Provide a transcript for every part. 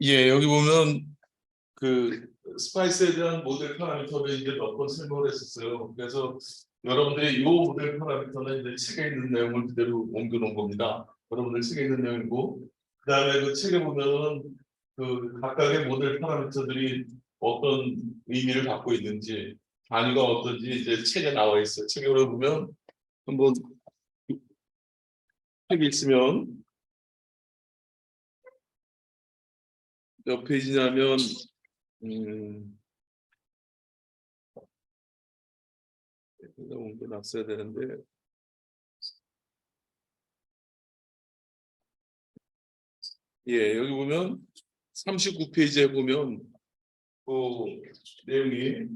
예, 여기 보면 그 스파이스에 대한 모델 파라미터를 이제 몇 번 설명을 했었어요. 그래서 여러분들이 이 모델 파라미터는 이제 책에 있는 내용을 그대로 옮겨놓은 겁니다. 여러분들 책에 있는 내용이고, 그다음에 그 책에 보면은 그 각각의 모델 파라미터들이 어떤 의미를 갖고 있는지, 단위가 어떤지 이제 책에 나와 있어요. 책에 보면 한번 책이 있으면 몇 페이지냐면 옮겨놨어야 되는데. 예, 여기 보면 39페이지에 보면 그 내용이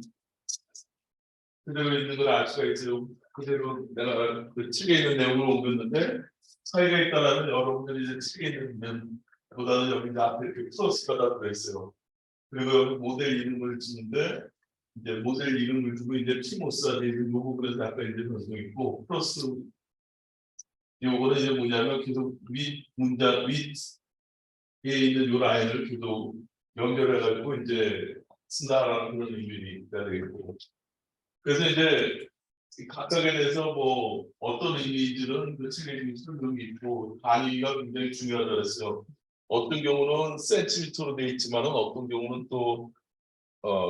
그대로 있는 걸 알 수가 있어요. 그대로 내가 그 책에 있는 내용을 옮겼는데 차이가 있다라는 여러분들이 이제 책에 있는 면보다는 여기 이제 앞에 이렇게 플러스가 다 들어있어요. 그리고 여기 모델 이름을 주는데 이제 모델 이름을 주고 이제 티모스한테 이 부분에서 약간 이제 변동 있고 플러스 요거는 이제 뭐냐면 계속 윗 문장 윗 위에 있는 요 라인을 계속 연결해가지고 이제 쓴다라는 그런 의미가 되겠고. 그래서 이제 각각에 대해서 뭐 어떤 의미인지는 그 책에 설명이 있고 단위가 굉장히 중요하다 그랬어요. 어떤 경우는 센티미터로 되어 있지만은 어떤 경우는 또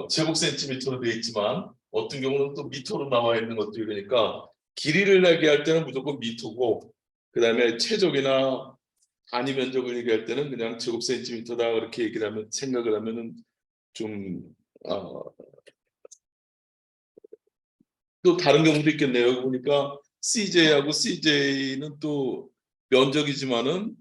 제곱 센티미터로 되어 있지만 어떤 경우는 또 미터로 나와 있는 것도 이러니까 길이를 얘기할 때는 무조건 미터고 그다음에 최적이나 단위 면적을 얘기할 때는 그냥 제곱 센티미터다 그렇게 얘기를 하면 생각을 하면은 좀 또 다른 경우도 있겠네요. 여기 보니까 CJ하고 CJ는 또 면적이지만은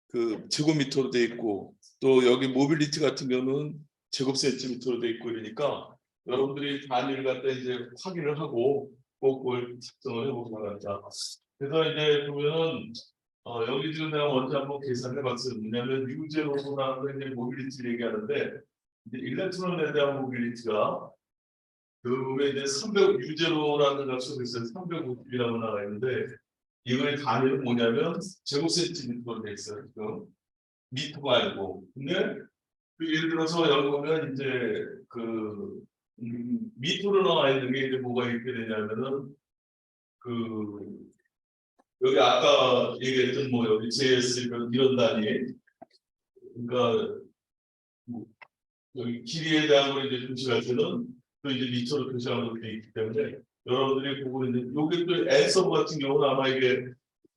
그 제곱미터로 돼 있고 또 여기 모빌리티 같은 경우는 제곱 센티미터로 돼 있고 이러니까 여러분들이 단위를 갖다 이제 확인을 하고 꼭 그걸 작성을 해보기 바랍니다. 그래서 이제 보면은 여기 지금 내가 먼저 한번 계산해 봤어요. 뭐냐면 유제로라는 이제 모빌리티를 얘기하는데 이제 일렉트론에 대한 모빌리티가 그 이제 300 유제로라는 값이 있어요. 350이라고 나와 있는데 이거의 단위는 뭐냐면 제곱센티미터로 돼 있어요. 지금 미터가 아니고. 근데 그 예를 들어서 여기 보면 이제 그 미터로 나와 있는 게 이제 뭐가 있게 되냐면은 그 여기 아까 얘기했던 뭐 여기 JS 이런 단위 그러니까 뭐 여기 길이에 대한 걸 이제 표시할 때는 또 이제 미터로 표시하는 것도 있기 때문에 여러분들이 보고 있는 요게 또 앤서 같은 경우는 아마 이게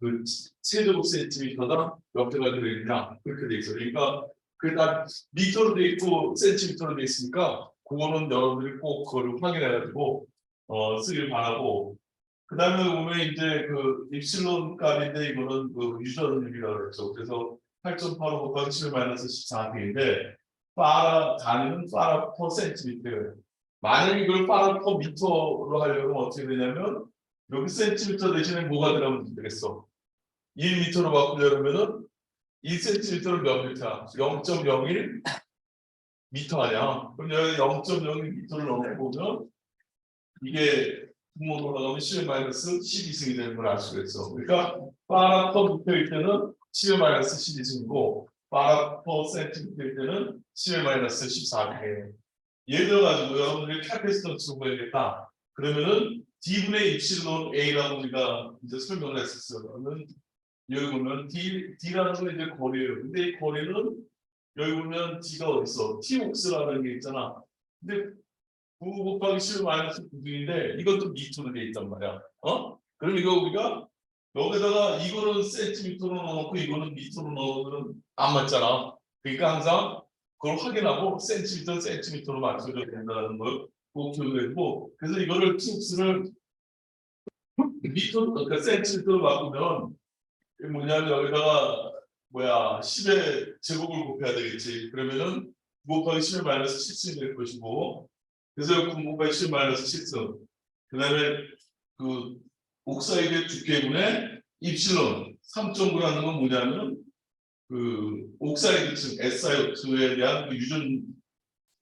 그 세제곱 센티미터가 몇 개가 들어있냐 그렇게 돼 있어요. 그러니까 그게 다 미터로 돼 있고 센티미터로 돼 있으니까 그거는 여러분들이 꼭 그거를 확인해가지고 쓰길 바라고. 그 다음에 보면 이제 그 입실론 값인데 이거는 그 유전율이라고 그랬죠. 그래서 8.85 곱하기 7 마이너스 14인데 파라 단위는 파라 퍼 센티미터. 만약 이걸 파라 퍼 미터로 하려면 어떻게 되냐면 여기 센티미터 대신에 뭐가 들어가면 되겠어. 1미터로 바꾸려면은 1cm를 몇 미터? 0.01 미터 아니야. 그럼 여기 0.01 미터를 넣어보면 이게 분모로 올라가면 10 마이너스 12승이 되는 걸 알 수가 있어. 그러니까 파라 퍼 미터일 때는 10 마이너스 12승이고 파라 퍼 센티미터일 때는 10 마이너스 14승이에요. 예를 들어가지고 여러분들이 캐피스턴스 구해야겠다. 그러면은 D분의 입실론 A라고 우리가 이제 설명을 했었어요. 그러면 여기 보면 D라는 건 이제 거리예요. 근데 이 거리는 여기 보면 D가 어디 있어? T옥스라는 게 있잖아. 근데 9 곱하기 10 마이너스 9인데 이것도 미터로 돼 있단 말이야. 그럼 이거 우리가 여기다가 이거는 센티미터로 넣어놓고 이거는 미터로 넣으면 안 맞잖아. 그러니까 항상 그걸 확인하고 센티미터로 맞춰줘야 된다는 걸 꼭 기억해두고 그래서 이거를 T옥스를 미터 그러니까 센티미터로 바꾸면 뭐냐면 여기다가 뭐야 10의 제곱을 곱해야 되겠지. 그러면은 9 곱하기 10의 마이너스 7승이 될 것이고 그래서 9 곱하기 10 마이너스 7승 그 다음에 그 옥사이드의 두께분의 입실론 3.9라는 건 뭐냐면 그 옥사이드층 SiO2에 대한 그 유전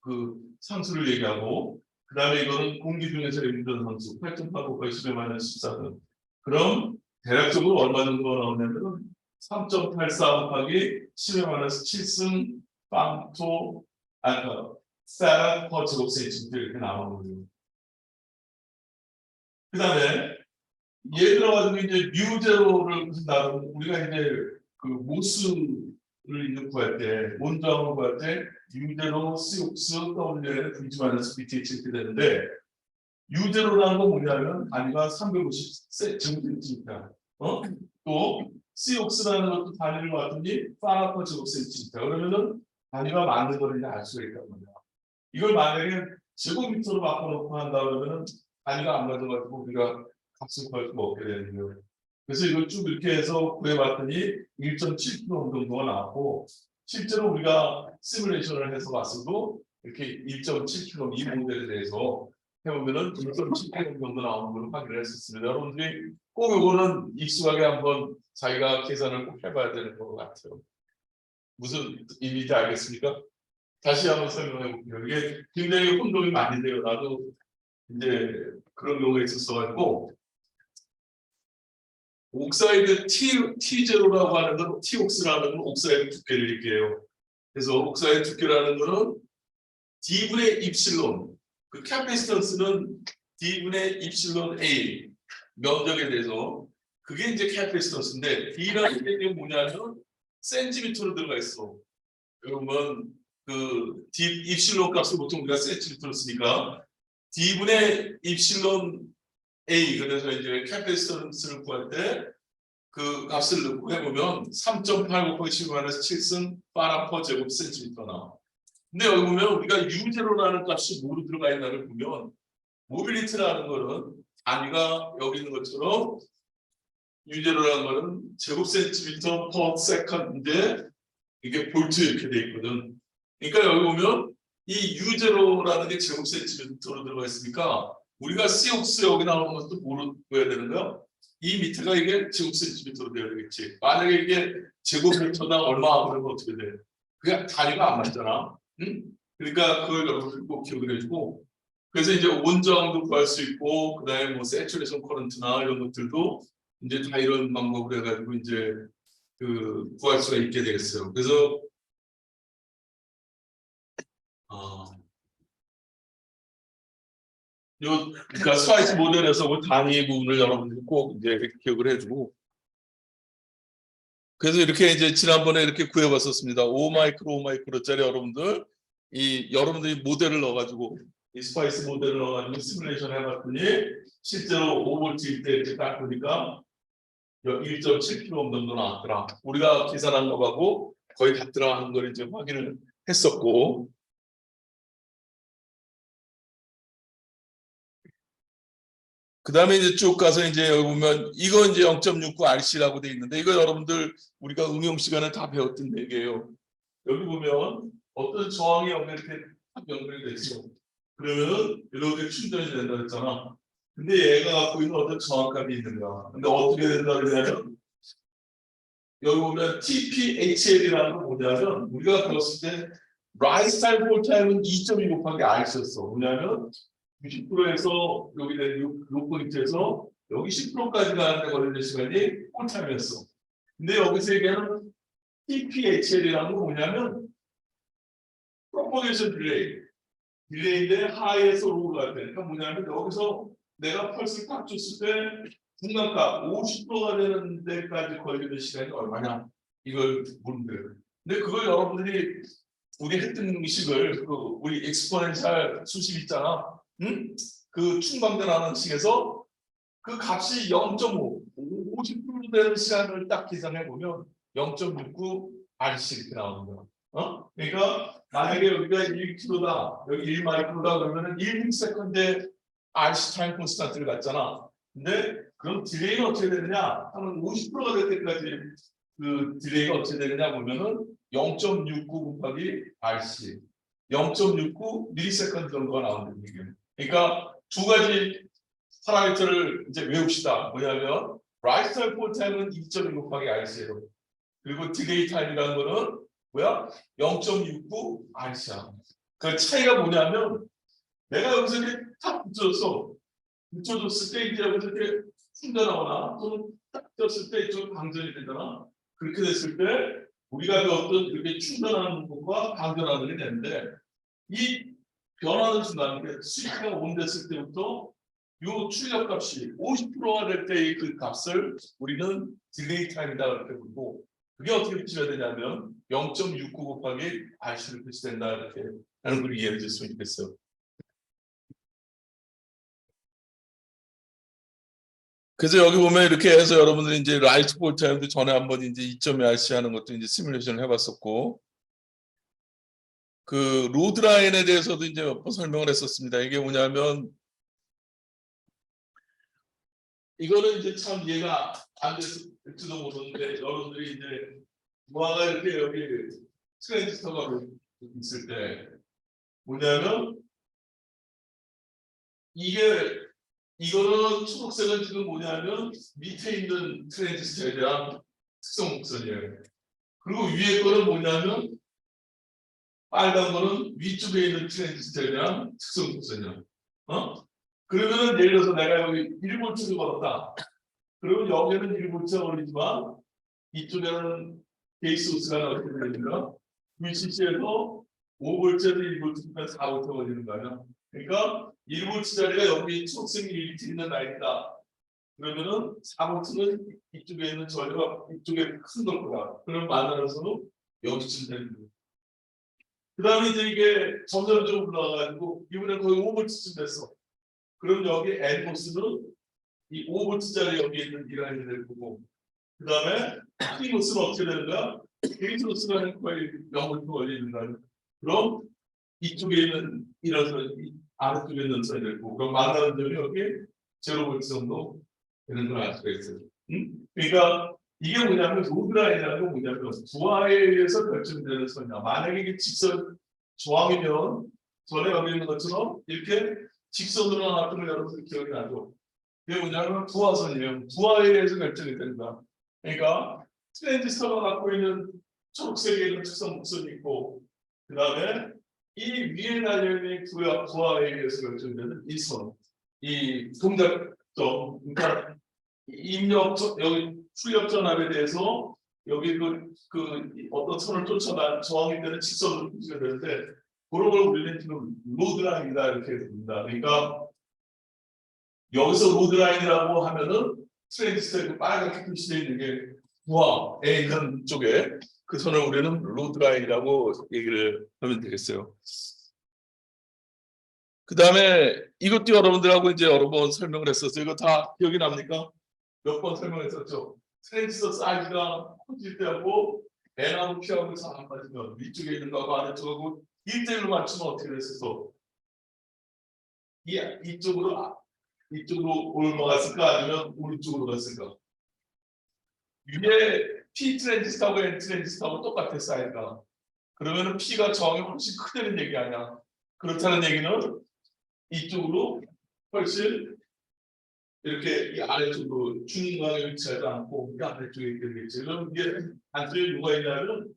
그 상수를 얘기하고 그 다음에 이거는 공기 중에서의 유전 상수 8.8 곱하기 10의 마이너스 14승 그럼 대략적으로 얼마 정도가 나오냐면 3.84 곱하기 10의 마이너스 7승 빵토 세라 퍼 제곱센티미터 이렇게 나오는 거예요. 그 다음에 예를 들어가지고 이제 뉴제로를 구한다면 우리가 이제 그 모수를 있는 구할 때 온도함을 구할 때 뉴제로 C6 W에 V-BTH 이렇게 되는데 유제로라는 건 뭐냐면 단위가 350cm 또 C6라는 것도 단위를 봤더니 파라퍼 제곱센티미터 그러면은 단위가 맞는 거를 알 수가 있단 말이야. 이걸 만약에 제곱미터로 바꿔놓고 한다 그러면은 단위가 안 맞아가지고 우리가 값을 구할 수가 없게 되는 거예요. 그래서 이걸 쭉 이렇게 해서 구해봤더니 1.7kg 정도가 나왔고 실제로 우리가 시뮬레이션을 해서 봤어도 이렇게 1.7kg 이 모델에 대해서 해보면은 1.7kg 정도 나오는 걸 확인을 했었습니다. 여러분들이 꼭 이거는 익숙하게 한번 자기가 계산을 꼭 해봐야 되는 것 같아요. 무슨 의미인지 알겠습니까? 다시 한번 설명해 볼게요. 이게 굉장히 혼동이 많이 돼요. 나도 이제 그런 경우가 있었어가지고 옥사이드 T0라고 하는 건 T옥스라는 건 옥사이드 두께를 얘기해요. 그래서 옥사이드 두께라는 거는 D분의 입실론 그 캐피스턴스는 D분의 입실론 A 면적에 대해서 그게 이제 캐피스턴스인데 D라는 게 뭐냐면 센티미터로 들어가 있어. 그러면 그 D 입실론 값을 보통 우리가 센티미터로 쓰니까 D분의 입실론 A 그래서 이제 캐피스턴스를 구할 때 그 값을 넣고 해보면 3.8 곱하기 7분의 7승 파라퍼 제곱 센티미터 나와. 근데 여기 보면 우리가 U0라는 값이 뭐로 들어가 있나를 보면 모빌리티라는 거는 단위가 여기 있는 것처럼 U0라는 거는 제곱 센티미터 퍼 세컨드인데 이게 볼트 이렇게 돼 있거든. 그러니까 여기 보면 이 U0라는 게 제곱 센티미터로 들어가 있으니까 우리가 C6 여기 나오는 것도 뭐로 보여야 되는 거야? 이 밑에가 이게 제곱 센티미터로 되어야 되겠지. 만약에 이게 제곱미터당 얼마 그러면 어떻게 돼? 그게 단위가 안 맞잖아. 응? 그러니까 그걸 여러분들 꼭 기억을 해주고 그래서 이제 온저항도 구할 수 있고 그다음에 뭐 세츄레이션 커런트나 이런 것들도 이제 다 이런 방법으로 해가지고 이제 그 구할 수가 있게 되겠어요. 그래서 그러니까 스파이스 모델에서 그 단위 부분을 여러분들이 꼭 이제 기억을 해주고 그래서 이렇게 이제 지난번에 이렇게 구해봤었습니다. 5마이크로짜리 여러분들 여러분들이 모델을 넣어가지고 이 스파이스 모델을 넣어가지고 시뮬레이션 해봤더니 실제로 5볼트일 때 이렇게 딱 보니까 1.7kg 정도 나왔더라. 우리가 계산한 거하고 거의 같더라 하는 걸 이제 확인을 했었고 그 다음에 이제 쭉 가서 이제 여기 보면 이거 이제 0.69 RC라고 돼 있는데 이거 여러분들 우리가 응용 시간에 다 배웠던 얘기예요. 여기 보면 어떤 저항이 여기 이렇게 딱 연결이 됐어. 그러면 이렇게 충전이 된다 했잖아. 근데 얘가 갖고 있는 어떤 저항값이 있는 거야. 근데 어떻게 된다 그러냐면 여기 보면 TPHL이라는 건 뭐냐면 우리가 배웠을 때 라이스 타임 폴 타임은 2.2 곱하기 R였어. 뭐냐면 90%에서 여기 요 포인트에서 여기 10%까지 가는데 걸리는 시간이 폴타임이었어. 근데 여기서 얘기하는 TPHL이라는 건 뭐냐면 프로포게이션 딜레이인데 하이에서 로우로 갈 때. 그러니까 뭐냐면 여기서 내가 펄스를 딱 줬을 때 중간값 50%가 되는 데까지 걸리는 시간이 얼마냐 이걸 보는 거예요. 근데 그걸 여러분들이 우리 했던 식을 우리 엑스포넨셜 수식 있잖아. 응? 그 충방대라는 식에서 그 값이 0.5, 50% 되는 시간을 딱 계산해 보면 0.69 RC 이렇게 나오는 거야. 그러니까 만약에 여기가 1kg다, 여기 1마이크로다 그러면은 1 сек컨드에 RC 타임 콘스탄트를 갖잖아. 근데 그럼 딜레이는 어떻게 되느냐? 하면 50%가 될 때까지 그 딜레이가 어떻게 되느냐 보면은 0.69 곱하기 RC 0.69 밀리세컨드 정도가 나오는 얘기예요. 그러니까 두 가지 파라미터를 이제 외웁시다. 뭐냐면 라이트 타임 폴 타임은 2.1 곱하기 RC예요. 그리고 딜레이 타임이라는 거는 뭐야? 0.69 RC야. 그 차이가 뭐냐면 내가 여기서 이렇게 탁 붙여줬을 때 이제 여기서 이렇게 충전하거나 또는 딱 떴을 때 좀 방전이 되잖아. 그렇게 됐을 때 우리가 그 어떤 이렇게 충전하는 것과 방전하는 게 되는데 이 변하는 순간 스위치가 온됐을 때부터 요 출력값이 50%가 될 때의 그 값을 우리는 딜레이 타임이다 이렇게 부르고 그게 어떻게 표시가 되냐면 0.69 곱하기 RC로 표시된다 이렇게 하는 걸 이해해 주셨으면 좋겠어요. 그래서 여기 보면 이렇게 해서 여러분들이 이제 라이트 볼타임도 전에 한번 이제 2.2RC 하는 것도 이제 시뮬레이션을 해봤었고 그 로드 라인에 대해서도 이제 몇 번 설명을 했었습니다. 이게 뭐냐면 이거는 이제 참 이해가 안 될지도 모르는데 여러분들이 이제 무화가 이렇게 여기 트랜지스터가 있을 때 뭐냐면 이거는 초록색은 지금 뭐냐면 밑에 있는 트랜지스터에 대한 특성 곡선이에요. 그리고 위에 거는 뭐냐면 빨간 거는 위쪽에 있는 트랜지스터에 대한 특성 곡선이야. 그러면은 예를 들어서 내가 여기 1볼트를 걸었다. 그러면 여기는 1볼트가 걸리지만 이쪽에는 베이스 소스가 나오게 되니까 VCC에서 5볼트에서 1볼트니까 4볼트 걸리는 거예요. 그러니까 1볼트짜리가 여기 초록색이 있는 라인이다. 그러면은 4볼트는 이쪽에 있는 전류가 이쪽에 큰 걸 거야. 그럼 만나서는 여기쯤 되는 거예요. 그 다음에 이제 이게 점점 올라가가지고 이번에 거의 5볼트쯤 됐어. 그럼 여기 N보스는 이 5볼트짜리 여기 있는 이 라인이 될 거고 그 다음에 P보스는 어떻게 되는가? K보스가 거의 0볼트 걸리는 거예요. 그럼 이쪽에 있는 이라서 아래쪽에 있는 사이 될 거고 그럼 만나는 점이 여기 0볼트 정도 되는 걸 알 수가 있어요. 그러니까 이게 뭐냐면 로드라인이라는 건 뭐냐면 부하에 의해서 결정되는 선이야. 만약에 이게 직선 조항이면 전에 여기 있는 것처럼 이렇게 직선으로 나왔던 걸 여러분들 기억이 나죠. 그게 뭐냐면 부하선이에요. 부하에 의해서 결정이 된다. 그러니까 트랜지스터가 갖고 있는 초록색에 있는 특성 목선이 있고 그 다음에 이 위에 달려있는 부하에 의해서 결정되는 이 선, 이 동작점, 그러니까 입력 여기 출력 전압에 대해서 여기 그 어떤 선을 쫓아간 저항이 되는 직선으로 표시가 되는데 그런 걸 우리는 지금 로드라인이다 이렇게 됩니다. 그러니까 여기서 로드라인이라고 하면은 트랜지스터에 빨갛게 표시되어 있는 게 부하에 있는 쪽에 그 선을 우리는 로드라인이라고 얘기를 하면 되겠어요. 그 다음에 이것도 여러분들하고 이제 여러 번 설명을 했었어요. 이거 다 기억이 납니까? 몇 번 설명했었죠. 트랜지스터 사이즈가 커질 때하고 N하고 P하고 잘 안 맞으면 위쪽에 있는 거하고 아래쪽하고 1대1로 맞추면 어떻게 됐었어? 이쪽으로 올라갔을까 아니면 오른쪽으로 갔을까? 위에 P 트랜지스터하고 N 트랜지스터하고 똑같아 사이즈가. 그러면은 P가 저항이 훨씬 크다는 얘기 아니야. 그렇다는 얘기는 이쪽으로 훨씬 이렇게 이 아래쪽으로 중간에 위치하지 않고 이 아래쪽에 있겠지. 그럼 이게 안쪽에 뭐가 있냐면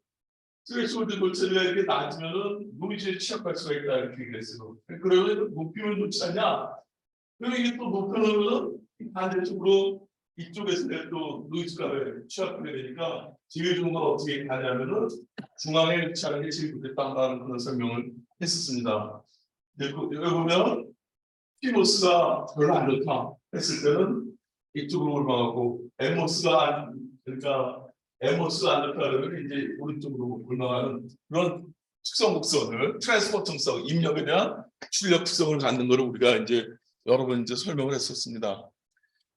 트레이스홀드 골체가 이렇게 낮으면은 노이즈에 취약할 수가 있다 이렇게 얘기했어요. 그러면 높이면 좋지 않냐? 그럼 이게 또 높여놓으면 반대쪽으로 이쪽에서 또 노이즈가 취약하게 되니까 제일 좋은 건 어떻게 하냐면은 중앙에 위치하는 게 제일 좋겠다라는 그런 설명을 했었습니다. 여기 보면 피모스가 별로 안 좋다 했을 때는 이쪽으로 올라가고 그러니까 엠모스가 안 좋다 그러면 이제 오른쪽으로 올라가는 그런 특성 곡선을 트랜스포 특성, 입력에 대한 출력 특성을 갖는 거를 우리가 이제 여러 번 이제 설명을 했었습니다.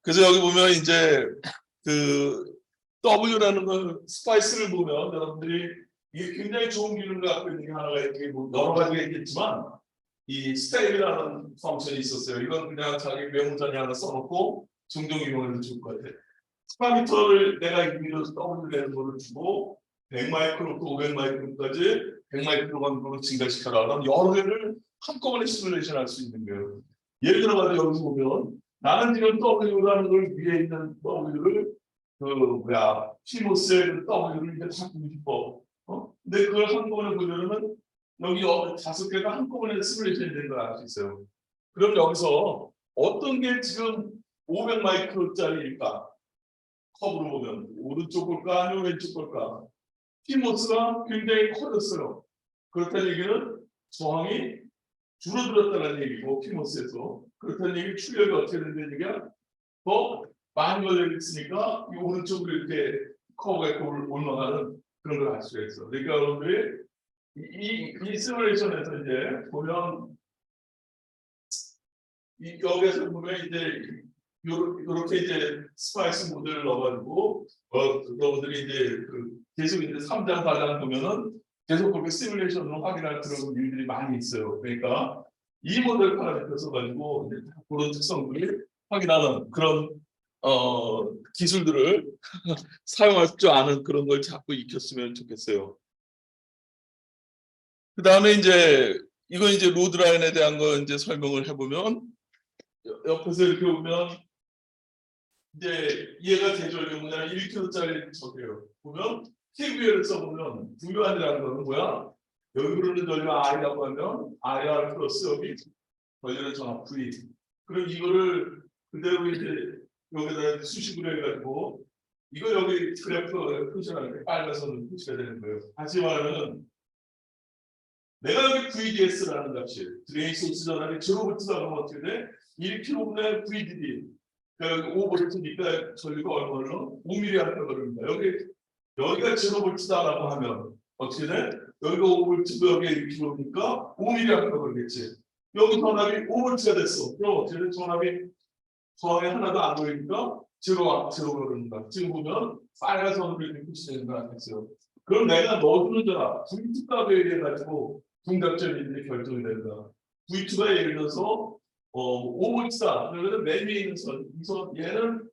그래서 여기 보면 이제 그 W라는 건 스파이스를 보면 여러분들이 이게 굉장히 좋은 기능을 갖고 있는 게 하나가 이렇게 뭐 여러 가지가 있겠지만 이 스테이라는 펑션이 있었어요. 이건 그냥 자기 메모장에 하나 써놓고 종종 이용해도 좋을 것 같아요. 스파미터를 내가 임의로 W 내는 거를 주고 100마이크로부터 500마이크로까지 100마이크로만으로 증가시켜라. 그럼 여러 개를 한꺼번에 시뮬레이션 할 수 있는 거예요. 예를 들어 여기서 보면 나는 지금 W라는 걸 위에 있는 W를 피모스의 W를 이제 바꾸고 싶어. 근데 그걸 한꺼번에 보려면 여기 5개가 한꺼번에 시뮬레이션이 되는 걸 알 수 있어요. 그럼 여기서 어떤 게 지금 500마이크로짜리일까? 컵으로 보면 오른쪽 걸까 아니면 왼쪽 걸까? 피모스가 굉장히 커졌어요. 그렇다는 얘기는 저항이 줄어들었다는 얘기고 피모스에서 그렇다는 얘기 출력이 어떻게 된다는 얘기야? 더 많이 걸려 있으니까 이 오른쪽으로 이렇게 커브가 이렇게 올라가는 그런 걸 알 수가 있어. 그러니까 여러분들이 이 시뮬레이션에서 이제 보면 여기에서 보면 이제 요렇게 이제 스파이스 모델을 넣어가지고 여러분들이 이제 계속 이제 3장 4장 보면은 계속 그렇게 시뮬레이션으로 확인할 그런 일들이 많이 있어요. 그러니까 이 모델 파라미터 써가지고 이제 그런 특성들을 확인하는 그런 기술들을 사용할 줄 아는 그런 걸 자꾸 익혔으면 좋겠어요. 그 다음에 이제 이건 이제 로드라인에 대한 거 이제 설명을 해보면 옆에서 이렇게 보면 이제 얘가 제조력이 뭐냐면 1kg짜리 적이에요. 보면 KVL을 써보면 부유한이라는 거는 뭐야? 여기 흐르는 전류 I라고 하면 IR 플러스 여기 전류는 전압 V. 그럼 이거를 그대로 이제 여기다 수식으로 해가지고 이거 여기 그래프 표시하는 게 빨간 선으로 표시가 되는 거예요. 다시 말하면 내가 여기 VDS라는 값이 드레인 소스 전압이 0V다 그러면 어떻게 돼? 1kg분의 VDD 그러니까 5V니까 전류가 얼마나? 5mA가 그럽니다. 여기가 0V다라고 하면 어떻게 돼? 여기가 5V, 여기가 1kg니까 5mA가 그러겠지. 여기 전압이 5V가 됐어. 그럼 어떻게 돼? 저항이 하나도 안 보이니까 0가 그런다. 지금 보면 빨간 선으로 이렇게 표시되는 거 아니겠어요? 그럼 내가 넣어주는 전압 V2 값에 의해 가지고 동작점이 이제 결정이 된다. V2가 예를 들어서 5V다. 그러면 맨 위에 있는 선, 이 선, 얘는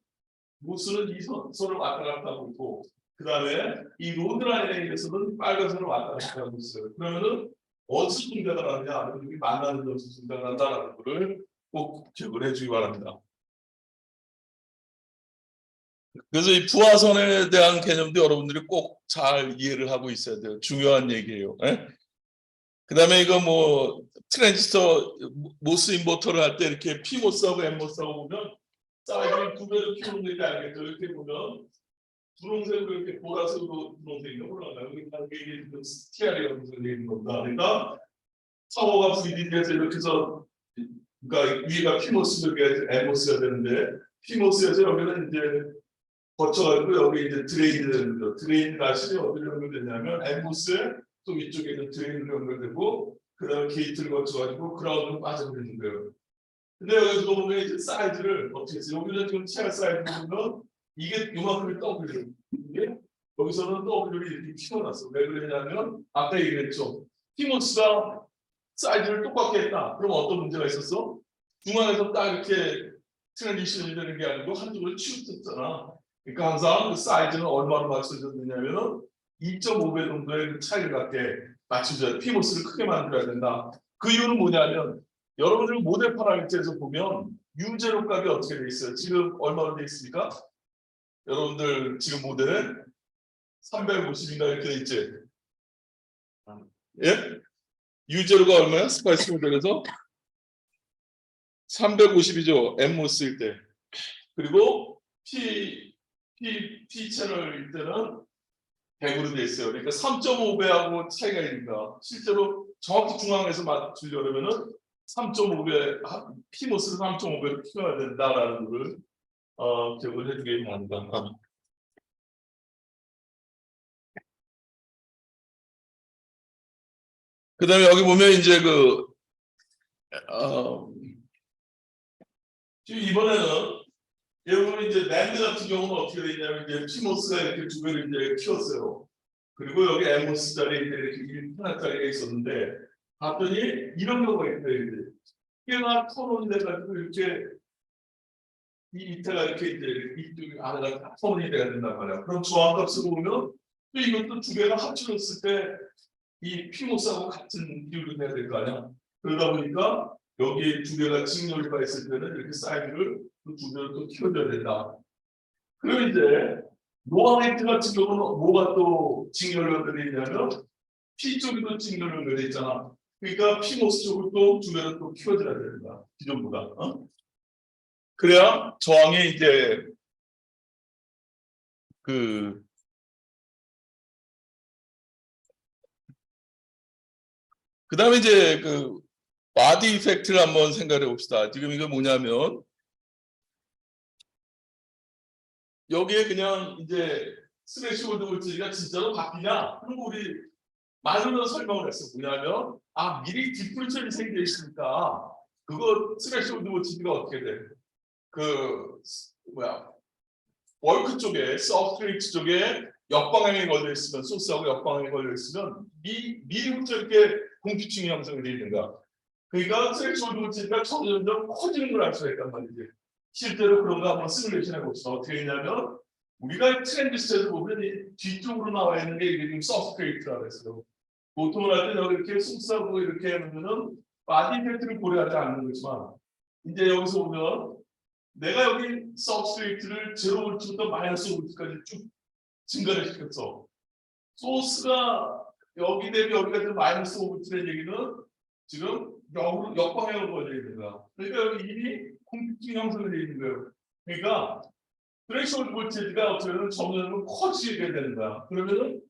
무수는 이 선을 왔다 갔다 하고 있고, 그 다음에 이 로드라인에 의해서는 빨간 선을 왔다 갔다 하고 있어요. 그러면은 어디서 동작을 하느냐, 아니면 여기 만나는 데서 동작을 한다는 거를 꼭 기억을 해주기 바랍니다. 그래서 이 부하선에 대한 개념도 여러분들이 꼭 잘 이해를 하고 있어야 돼요. 중요한 얘기예요. 그 다음에 이거 뭐 트랜지스터 모스 인버터를 할 때 이렇게 P모스하고 N모스하고 보면 사이즈를 두 배로 키우는 게 알겠죠. 이렇게 보면 분홍색으로 이렇게 보라색으로 분홍색이 올라가요. 이게 TR이라고 되는 겁니다. 그러니까 파워가 VDD에서 이렇게 해서 그러니까 위가 P모스, 여기가 N모스가 되는데 P모스에서 여기는 이제 거쳐가지고 여기 이제 드레인이 되는 거죠. 드레인 다시 어디로 연결되냐면 엠보스에 또 위쪽에 있는 드레인으로 연결되고 그다음에 게이트를 거쳐가지고 그라운드로 빠져버리는 거예요. 근데 여기서 보면 이제 사이즈를 어떻게 해서 여기는 지금 치아 사이즈 보면 이게 요만큼이 W예요. 이게 여기서는 W를 이렇게 튀어났어. 왜 그러냐면 아까 얘기했죠. 티모스가 사이즈를 똑같게 했다. 그럼 어떤 문제가 있었어? 중앙에서 딱 이렇게 트랜지션이 되는 게 아니고 한쪽을 치우쳤잖아. 그러니까 항상 그 사이즈는 얼마로 맞춰졌느냐면은 2.5배 정도의 그 차이를 갖게 맞춰줘야 피모스를 크게 만들어야 된다. 그 이유는 뭐냐면 여러분들 모델 파라미터에서 보면 유제로 값이 어떻게 돼 있어요? 지금 얼마로 돼 있습니까? 여러분들 지금 모델은 350인가 이렇게 돼 있지? 예? 유제로가 얼마야? 스파이스 모델에서 350이죠. 엠모스일 때. 그리고 P 채널일 때는 100으로 돼 있어요. 그러니까 3.5배하고 차이가 있습니다. 실제로 정확히 중앙에서 맞추려면은 3.5배, P모스를 3.5배로 키워야 된다라는 것을 기억을 해주기 바랍니다. 그 다음에 여기 보면 이제 지금 이번에는 여러분 이제 랜드 같은 경우는 어떻게 되냐면 이제 P모스가 이렇게 두 배를 이제 키웠어요. 그리고 여기 엠모스 자리에 이렇게 하나짜리가 있었는데 봤더니 이런 경우가 있어요. 꽤나 턴온이 돼가지고 이렇게 이 밑에가 이렇게 이제 이쪽 안에가 턴온이 돼야 된단 말이야. 그럼 저항값으로 보면 또 이것도 두 개가 합쳐졌을 때 이 피모스하고 같은 비율이 돼야 될 거 아니야. 그러다 보니까 여기 두 개가 직렬가 있을 때는 이렇게 사이즈를 두 개를 또 키워줘야 된다. 그럼 이제 노아이트 같은 경우는 뭐가 또 직렬 연결이 있냐면 P 쪽에도 직렬 연결이 있잖아. 그러니까 P모스 쪽을 또 두 개를 또 키워줘야 된다. 기존보다. 그래야 저항이 이제 그 그다음에 이제 그 바디 이펙트를 한번 생각해 봅시다. 지금 이거 뭐냐면 여기에 그냥 이제 스레시홀드 볼티지가 진짜로 바뀌냐? 그리고 우리 말로는 설명을 했어. 뭐냐면 미리 디프레션이 생겨 있으니까 그거 스레시홀드 볼티지가 어떻게 돼? 그 뭐야? 월크 쪽에 서브스트레이트 쪽에 역방향에 걸려 있으면 소스하고 역방향에 걸려 있으면 미리부터 이렇게 공피층이 형성이 되어 있는 거야. 그러니까 스레시홀드 볼티지가 점점 커지는 걸 알 수가 있단 말이지. 실제로 그런 거 한번 시뮬레이션 해봅시다. 어떻게 했냐면 우리가 트랜지스터에서 보면 이 뒤쪽으로 나와 있는 게 이게 지금 서브스트레이트라고 했어요. 보통은 할 때 여기 이렇게 쑥싸고 이렇게 하면은 바디 이펙트를 고려하지 않는 거지만 이제 여기서 보면 내가 여기 서브스트레이트를 0볼트부터 마이너스 5볼트까지 쭉 증가를 시켰어. 소스가 여기 대비 여기가 좀 마이너스 5볼트라는 얘기는 지금 역방향으로 걸려 있는 거야. 그러니까 여기 이미 컴퓨팅 형성이 되어 있는 거예요. 그러니까 트레이시홀드 볼티지가 어떻게 보면 점점 커지게 되는 거야. 그러면은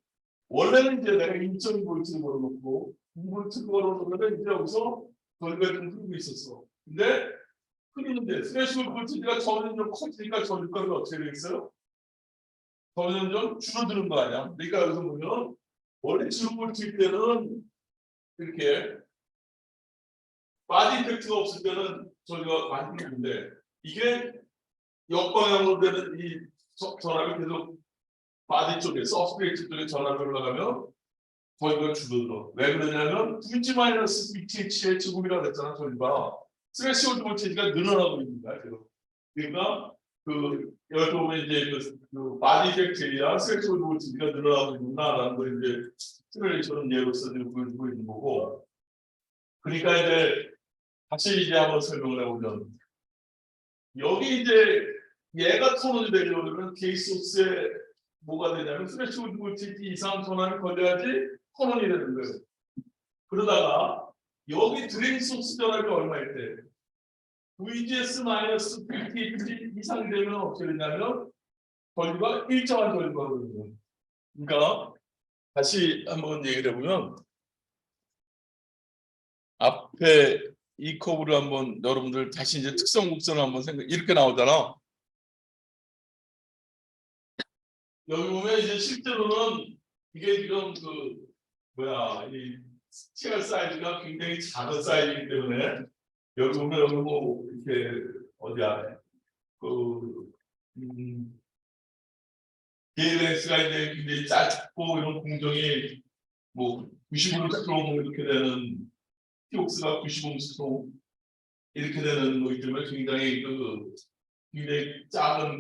원래는 이제 내가 2.2볼트를 걸어놓고 2볼트 걸어놓으면 이제 여기서 거리가 좀 흐르고 있었어. 근데 흐르는데 트레이시홀드 볼티지가 점점 커지니까 전류값이 어떻게 되겠어요? 점점 줄어드는 거 아니야. 그러니까 여기서 보면 원래 0볼트일 때는 이렇게 바디 이펙트가 없을 때는 저희가 많이 했는데 이게 역방향으로 되는 이 전압이 계속 바디 쪽에 서브스트레이트 쪽에 전압이 올라가면 저희가 줄어들어. 왜 그러냐면 Vg 마이너스 BTH의 제곱이라고 그랬잖아. 저희가 스레시홀드 볼티지가 늘어나고 있는 거야. 그러니까 여기 보면 이제 그 바디 이펙트야 스레시홀드 볼티지가 늘어나고 있구나라는 걸 이제 시뮬레이션 예로서 보여주고 있는 거고. 그러니까 이제 다시 이제 한번 설명을 해보면 여기 이제 얘가 톤이 되려면 게이트 소스에 뭐가 되냐면 스레시홀드 볼티지 이상 전압이 걸려야지 톤이 되는 거예요. 그러다가 여기 드레인 소스 전압이 얼마일 때 VGS-VT 이상 되면 어떻게 되냐면 전류가 일정한 전류가 되거든요. 그러니까 다시 한번 얘기를 해보면 앞에 이 커브를 한번 여러분들 다시 이제 특성 곡선을 한번 이렇게 나오잖아. 여기 보면 이제 실제로는 이게 지금 이 스티어 사이즈가 굉장히 작은 사이즈이기 때문에 여기 보면 여기 뭐 이렇게 어디야 DLS가 이제 굉장히 짧고 이런 공정이 뭐 95스트롱 이렇게 되는 티옥스가 95스트롱 이렇게 되는 거기 때문에 굉장히 굉장히 작은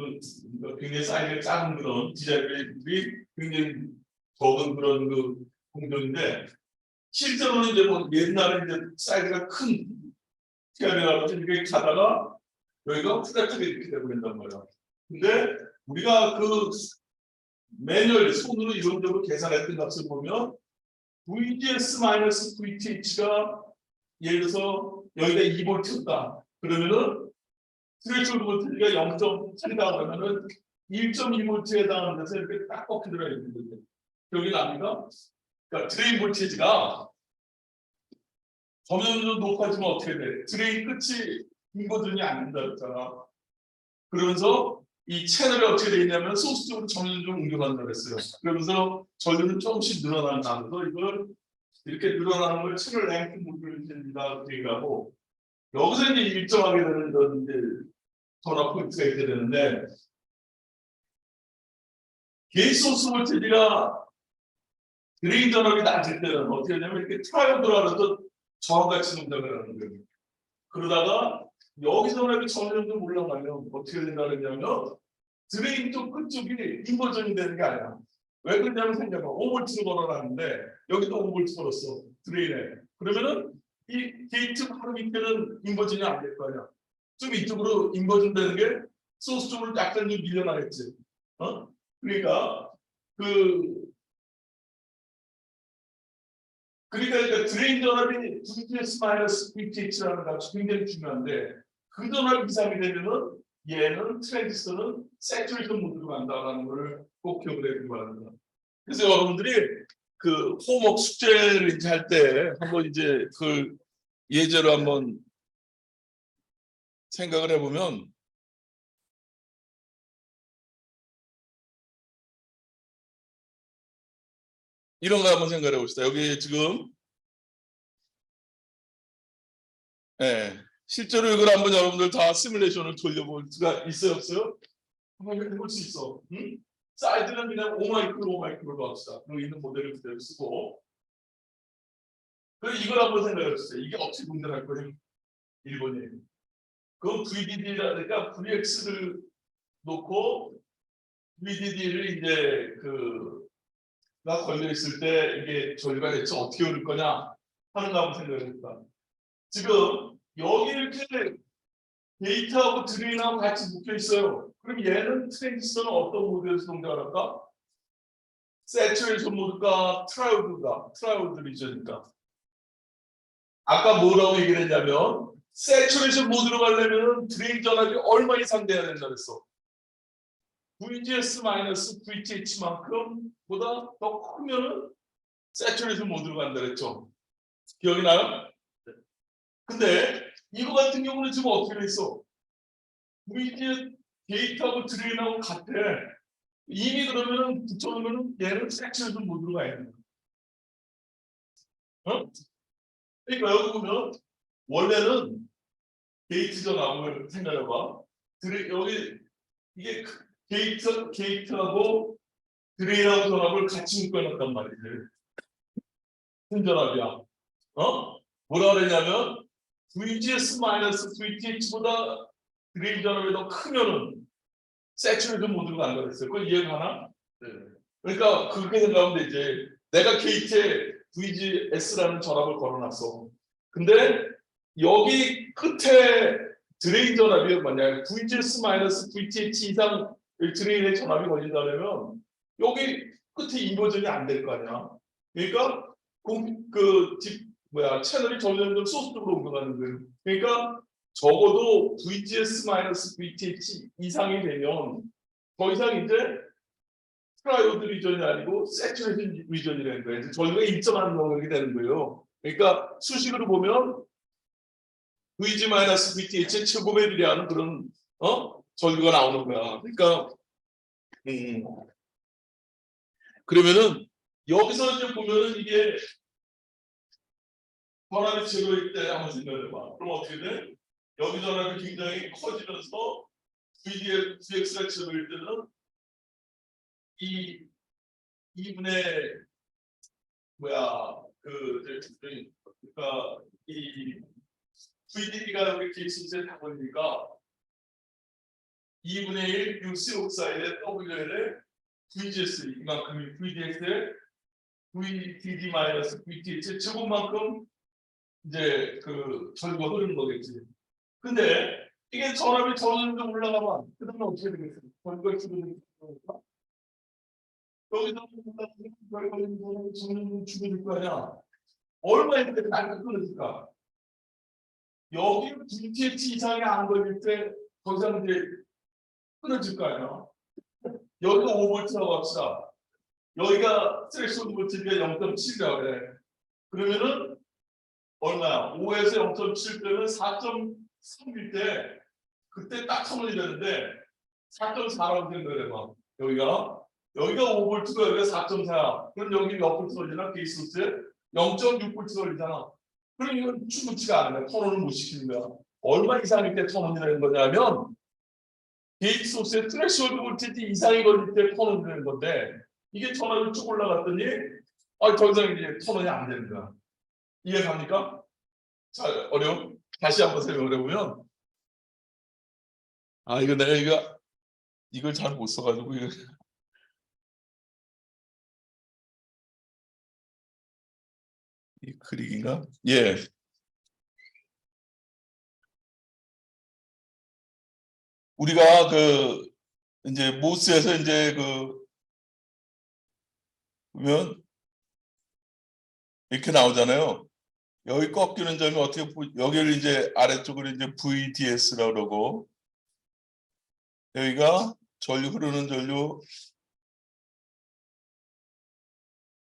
굉장히 사이즈가 작은 그런 디자인들이 굉장히 적은 그런 공정인데 실제로는 이제 뭐 옛날에 이제 사이즈가 큰 티아리라고 이렇게 가다가 여기가 플랫하게 이렇게 되버린단 말이야. 근데 우리가 매뉴얼 손으로 이론적으로 계산했던 값을 보면 VGS-VTH가 예를 들어서 여기다 2볼트였다. 그러면은 스레시홀드 볼티지가 0.8이다 그러면은 1.2볼트에 해당하는 데서 이렇게 딱 꺾여 들어가 있는 거죠. 기억이 납니까? 그러니까 드레인 볼티지가 점점 높아지면 어떻게 돼? 드레인 끝이 인버전이 안 된다 그랬잖아. 그러면서 이 채널이 어떻게 되냐면 소스 쪽으로 점점 옮겨간다고 했어요. 그러면서 전류는 조금씩 늘어나면서 이걸 이렇게 늘어나는 걸 채널 랭크 모듈입니다. 얘기하고 여기서 이제 일정하게 되는 건 이제 전압 포인트가 있게 되는데 게이트 소스 볼티지가 드레인 전압이 낮을 때는 어떻게 하냐면 이렇게 트라이앵글하면서 저항같이 동작을 하는 거예요. 그러다가 여기서 전압이 점점 좀 올라가면 어떻게 된다냐면 드레인 쪽 끝쪽이 인버전이 되는 게 아니야. 왜 그러냐면 생각해봐. 5볼트를 걸어놨는데 여기도 5볼트 걸었어. 드레인에. 그러면은 이 게이트 바로 밑에는 인버전이 안 될 거 아니야. 좀 이쪽으로 인버전 되는 게 소스 쪽으로 약간 좀 밀려나겠지. 그러니까 그러니까 드레인 전압이 VGS-VTH라는 값이 굉장히 중요한데 그 전압 이상이 되면은 얘는 트랜지스터는 세츄레이션 모드로 간다라는 걸 꼭 기억을 해두기 바랍니다. 그래서 여러분들이 그 홈워크 숙제를 이제 할 때 한번 이제 그 예제로 한번 생각을 해보면 이런 거 한번 생각해 봅시다. 여기 지금 실제로 이걸 한번 여러분들 다 시뮬레이션을 돌려볼 수가 있어요, 없어요? 한번 해볼 수 있어. 응? 사이즈는 그냥 5마이크로로 합시다. 그리고 있는 모델을 그대로 쓰고. 그리고 이걸 한번 생각해 보세요. 이게 어떻게 분별할 거예요? 1번이. 그럼 VDD라니까 VX를 놓고 VDD를 이제 그가 걸려 있을 때 이게 저희가 대체 어떻게 오를 거냐 하는 거 한번 생각해 봅시다. 지금 여기 이렇게 데이터하고 드레인하고 같이 묶여 있어요. 그럼 얘는 트랜지스터는 어떤 모드에서 동작을 할까? 세츄레이션 모드가 트라이오드 리전이니까. 아까 뭐라고 얘기를 했냐면 세츄레이션 모드로 가려면 드레인 전압이 얼마 이상 돼야 된다 그랬어. VGS-VTH만큼 보다 더 크면은 세츄레이션 모드로 간다 그랬죠. 기억이 나요? 근데 이거 같은 경우는 지금 어떻게 돼 있어? VGS 데이터하고 드레인하고 같아. 이미 그러면은 붙여놓으면은 얘는 세츄레이션 모드로 가야 된다. 어? 그러니까 여기 보면 원래는 게이트 전압을 생각해봐. 여기 이게 게이트하고 드레인하고 전압을 같이 묶어놨단 말이지. 큰 전압이야. 뭐라 그러냐면 VGS-VTH보다 드레인 전압이 더 크면은 세츄레이션 모드로 간다 그랬어요. 그거 이해가나? 네. 그러니까 그렇게 생각하면 되지. 내가 게이트에 VGS라는 전압을 걸어놨어. 근데 여기 끝에 드레인 전압이 만약에 VGS-VTH 이상 드레인의 전압이 걸린다면 여기 끝에 인버전이 안 될 거 아니야. 그러니까 채널이 점점 소스 쪽으로 옮겨가는 거예요. 그러니까 적어도 VGS-VTH 이상이 되면 더 이상 이제 트라이오드 리전이 아니고 세츄레이션 리전이 되는 거예요. 저희가 일정한 영역이 되는 거예요. 그러니까 수식으로 보면 VG-VTH의 최고배율이라는 그런 전류가 나오는 거야. 그러니까 그러면은 여기서 이제 보면은 이게 전압이 제로일 때 한번 생각해봐. 그럼 어떻게 돼? 여기 전압이 굉장히 커지면서 VX가 제로일 때는 이 2분의 그러니까 이 VDD가 여기 DX에 다 보니까 2분의 1 UC 옥사이드의 WL의 VGS 이만큼이 VDX의 VDD-VTH 제곱만큼 이제 전류가 흐르는 거겠지. 근데 이게 전압이 점점 올라가면 그 다음에 어떻게 되겠어요? 전류가 줄어드는 거니까 여기서 올라가면 점점 줄어들 거 아니야. 얼마일 때 날가 끊어질까? 여기 VTH 이상이 안 걸릴 때 더 이상 이제 끊어질 거 아니야. 여기가 5V라고 합시다. 여기가 스트레스홀드 볼트가 0.7이라고 그래. 그러면은 얼마야? 5에서 0.7 빼면 4.3일 때 그때 딱 선언이 되는데 4.4라고 생각을 해봐. 여기가 5V가 여기가 4.4야. 그럼 여기 몇 볼트 걸리나? 케이스로스에 0.6볼트 걸리잖아. 그럼 이건 충분치가 않은 거야. 턴온을 못 시키는 거야. 얼마 이상일 때 턴온이 되는 거냐면 게이트 소스의 트레시홀드 볼티지 이상이 걸릴 때 턴온이 되는 건데 이게 전압이 쭉 올라갔더니 더 이상 이제 턴온이 안 되는 거야. 이해갑니까? 자, 어려워? 다시 한번 설명을 해보면 이거 내가 이걸 잘 못 써가지고 이 그릭인가? 예. 우리가 이제 모스에서 이제 보면 이렇게 나오잖아요. 여기 꺾이는 점이 어떻게 여기를 이제 아래쪽으로 이제 VDS라고 그러고 여기가 전류 흐르는 전류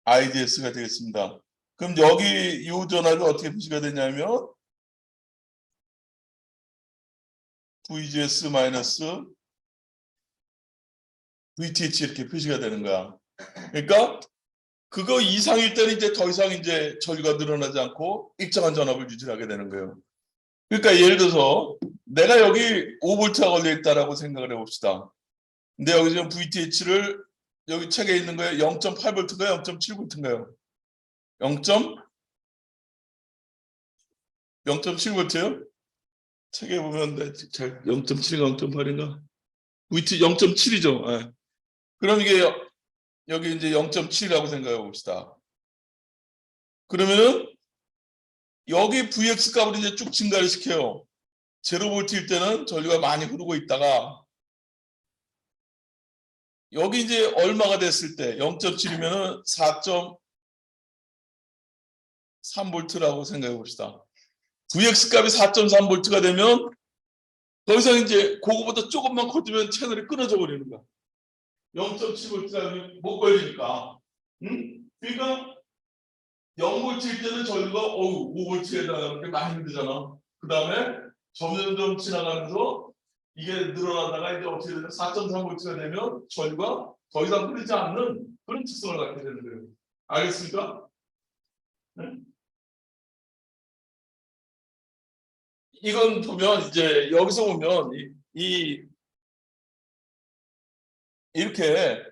IDS가 되겠습니다. 그럼 여기 이 전압이 어떻게 표시가 되냐면 VGS 마이너스 VTH 이렇게 표시가 되는 거야. 그러니까 그거 이상일 때는 이제 더 이상 이제 전류가 늘어나지 않고 일정한 전압을 유지하게 되는 거예요. 그러니까 예를 들어서 내가 여기 5V가 걸려 있다라고 생각을 해봅시다. 근데 여기 지금 VTH를 여기 책에 있는 거에 0.8V인가요? 0.7V인가요? 0.7V요? 책에 보면 0.7인가 0.8인가? VT 0.7이죠. 네. 그럼 이게 여기 이제 0.7이라고 생각해 봅시다. 그러면은 여기 VX 값을 이제 쭉 증가를 시켜요. 0V일 때는 전류가 많이 흐르고 있다가 여기 이제 얼마가 됐을 때 0.7이면은 4.3V라고 생각해 봅시다. VX 값이 4.3V가 되면 더 이상 이제 그거보다 조금만 커지면 채널이 끊어져 버리는 거야. 0.7V가 못 걸리니까. 응? 그러니까 0V일 때는 전류가 5V에다가 이렇게 많이 흔들잖아. 그 다음에 점점 지나가면서 이게 늘어나다가 이제 어떻게 되면 4.3V가 되면 전류가 더 이상 흐르지 않는 그런 특성을 갖게 되는 거예요. 알겠습니까? 네? 이건 보면 이제 여기서 보면 이렇게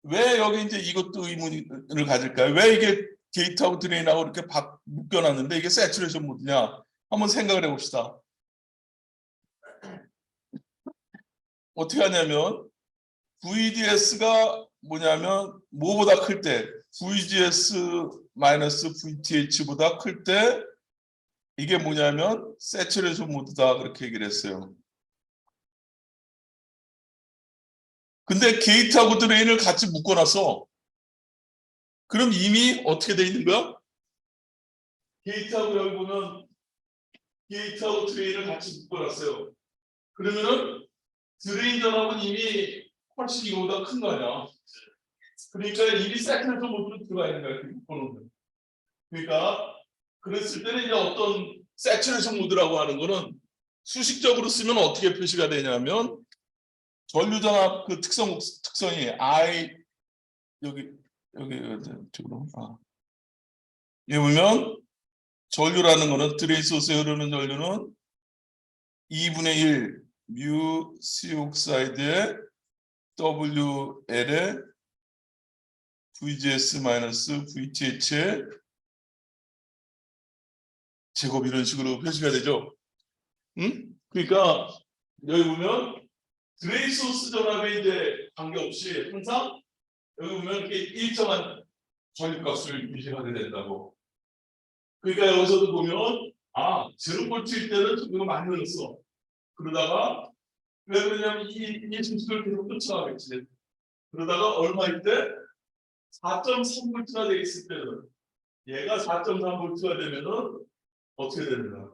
왜 여기 이제 이것도 의문을 가질까요? 왜 이게 게이트하고 드레인하고 이렇게 묶여놨는데 이게 세츄레이션 모드냐? 한번 생각을 해봅시다. 어떻게 하냐면 VDS가 뭐냐면 뭐보다 클 때 VGS 마이너스 VTH보다 클 때 이게 뭐냐면 세츄레이션 모드다 그렇게 얘기를 했어요. 근데 게이트하고 드레인을 같이 묶어놨어. 그럼 이미 어떻게 돼 있는 거야? 게이트하고 여기 보면 게이트하고 드레인을 같이 묶어놨어요. 그러면은 드레인 전압은 이미 훨씬 이거보다 큰 거 아니야. 그러니까 이미 세트레이션 모드로 들어가 있는 거야. 이렇게 묶어놓으면. 그러니까 그랬을 때는 이제 어떤 세츄레이션 모드라고 하는 거는 수식적으로 쓰면 어떻게 표시가 되냐면 전류 전압 그 특성이 I 여기 쪽으로 여기 보면 전류라는 거는 드레인 소스에 흐르는 전류는 2분의 1 뮤 C옥사이드의 WL의 VGS 마이너스 VTH의 제곱 이런 식으로 표시가 되죠. 응? 그러니까 여기 보면 드레인 소스 전압에 이제 관계없이 항상 여기 보면 이렇게 일정한 전류값을 유지하게 된다고. 그러니까 여기서도 보면 제로볼트일 때는 전류가 많이 늘었어. 그러다가 왜 그러냐면 이 증식을 계속 쫓아가겠지. 그러다가 얼마일 때 4.3V가 돼 있을 때는 얘가 4.3V가 되면은 어떻게 되는가?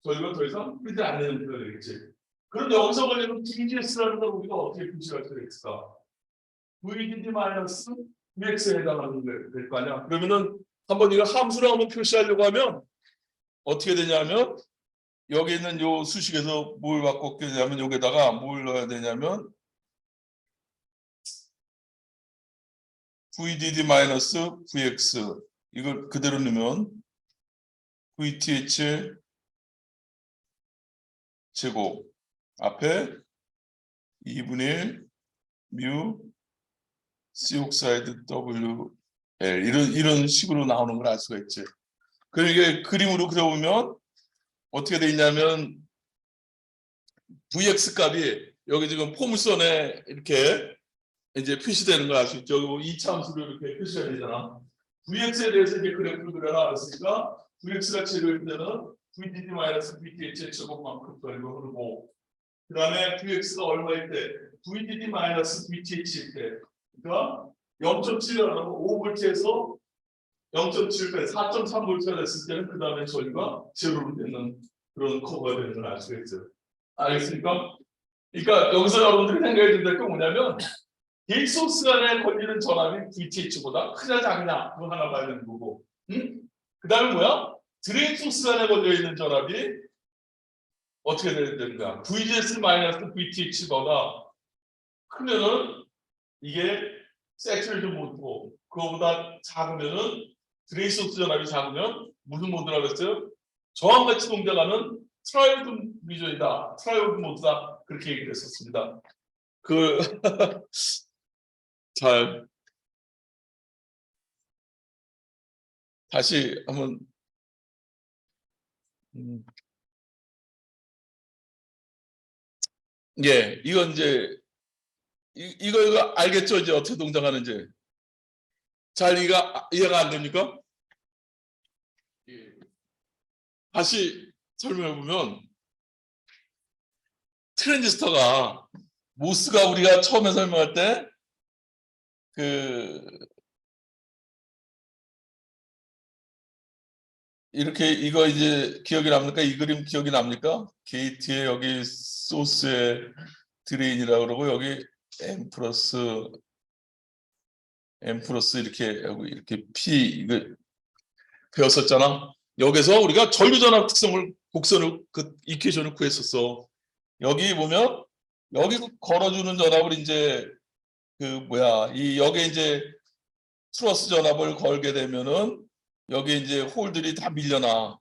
전류가 더 이상 흐르지 않는 형태가 되겠지. 그럼 여기서 걸리는 VGS라는 걸 우리가 어떻게 표시할 수가 있을까? VDD 마이너스 VX에 해당하는 될 거 아니야. 그러면은 한번 이거 함수로 한번 표시하려고 하면 어떻게 되냐면 여기 있는 요 수식에서 뭘 바꿨냐면 여기다가 뭘 넣어야 되냐면 VDD 마이너스 VX 이걸 그대로 넣으면 VTH 제곱 앞에 2분의 1뮤 C옥사이드 WL 이런 식으로 나오는 걸 알 수가 있지. 그럼 이게 그림으로 그려보면 어떻게 돼 있냐면 VX 값이 여기 지금 포물선에 이렇게 이제 표시되는 걸 알 수 있죠. 여기 이차함수로 이렇게 표시가 되잖아. VX에 대해서 이제 그래프를 그려라 했으니까 VX가 제로일 때는 VDD 마이너스 VTH 제곱만큼 걸고 흐르고 그 다음에 VX가 얼마일 때 VDD 마이너스 VTH일 때 그러니까 0.7이라고 5V에서 0.7배 4.3V가 됐을 때는 그 다음에 전류가 제로로 되는 그런 커버가 되는 걸 알 수가 있어요. 알겠습니까? 그러니까 여기서 여러분들이 생각해야 될 게 뭐냐면 게이트 소스 안에 걸리는 전압이 VTH보다 크냐 작냐 그거 하나 봐야 되는 거고, 응? 그 다음에 뭐야? 드레인 소스 안에 걸려 있는 전압이 어떻게 되는 거야? VGS 마이너스 VTH보다 크면은 이게 세츄레이션 모드고, 그거보다 작으면은 드레인 소스 전압이 작으면 무슨 모드라고 했어요? 저항같이 동작하는 트라이오드 리전이다, 트라이오드 모드다, 그렇게 얘기를 했었습니다. 그 잘 다시 한번 예, 이건 이제 이거 알겠죠? 이제 어떻게 동작하는지 잘 이해가 안 됩니까? 예. 다시 설명해 보면 트랜지스터가 모스가 우리가 처음에 설명할 때 이렇게 이거 이제 기억이 납니까? 이 그림 기억이 납니까? 게이트에 여기 소스에 드레인이라고 그러고 여기 M 플러스 이렇게 여기 이렇게 P 이거 배웠었잖아. 여기서 우리가 전류전압 특성을 곡선을 그 이퀘이션을 구했었어. 여기 보면 여기 걸어주는 전압을 이제 이 여기 이제 트러스 전압을 걸게 되면은 여기 이제 홀들이 다 밀려나.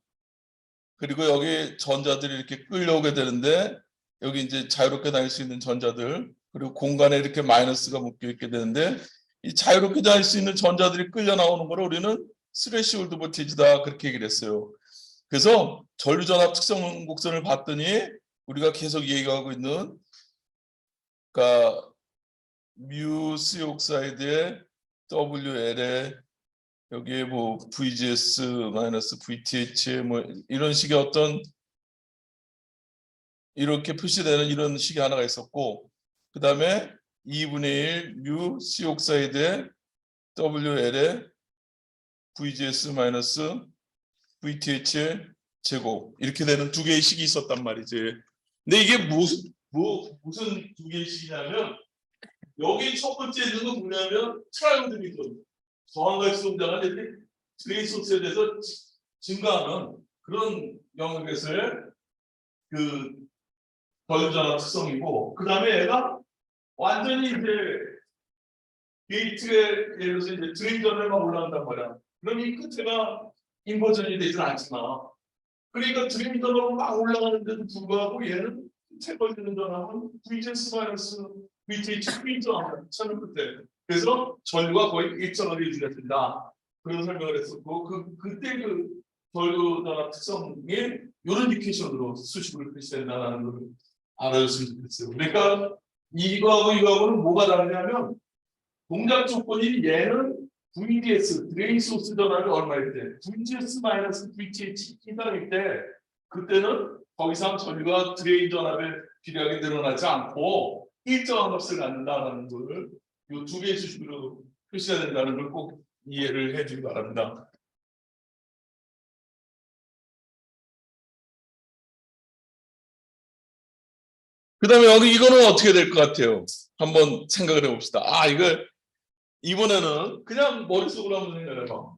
그리고 여기 전자들이 이렇게 끌려오게 되는데 여기 이제 자유롭게 다닐 수 있는 전자들, 그리고 공간에 이렇게 마이너스가 묶여 있게 되는데 이 자유롭게 다닐 수 있는 전자들이 끌려 나오는 걸 우리는 스레시홀드 볼티지다, 그렇게 얘기를 했어요. 그래서 전류전압 특성 곡선을 봤더니 우리가 계속 얘기하고 있는 그러니까 뮤 C 옥사이드의 WL에 여기에 뭐 VGS 마이너스 VTH 뭐 이런 식의 어떤 이렇게 표시되는 이런 식이 하나가 있었고, 그 다음에 2분의 1 뮤 C 옥사이드의 WL에 VGS 마이너스 VTH 제곱, 이렇게 되는 두 개의 식이 있었단 말이지. 근데 이게 무슨 두 개의 식이냐면 여기 첫 번째 있는 건 뭐냐면 트라이오드 리전, 저항같이 동작하는 드레인 소스에 대해서 증가하는 그런 영역에서의 전류전압 특성이고, 그 다음에 얘가 완전히 이제 게이트에 예를 들어서 이제 드레인 전압만 올라간단 말이야. 그럼 이 끝에가 인버전이 되진 않지만, 그러니까 드레인 전압은 막 올라가는데도 불구하고 얘는 끝에 걸리는 전압은 VGS 마이너스 VTH 트윈전압 차는 끝에. 그래서 전류가 거의 일정하게 유지가 된다, 그런 설명을 했었고, 그때 전류전압 특성이 이런 이퀘이션으로 수식으로 표시된다는 걸 알아줬으면 좋겠어요. 그러니까 이거하고는 뭐가 다르냐면 동작 조건이 얘는 VDS 드레인 소스 전압이 얼마일 때, VGS 마이너스 VTH 이상일 때, 그때는 더 이상 전류가 드레인 전압에 비례하게 늘어나지 않고 일정한 값을 갖는다는 걸 이 두 개의 수식으로 표시가 된다는 걸 꼭 이해를 해주기 바랍니다. 그 다음에 여기 이거는 어떻게 될 것 같아요? 한번 생각을 해봅시다. 이번에는 그냥 머릿속으로 한번 생각해봐.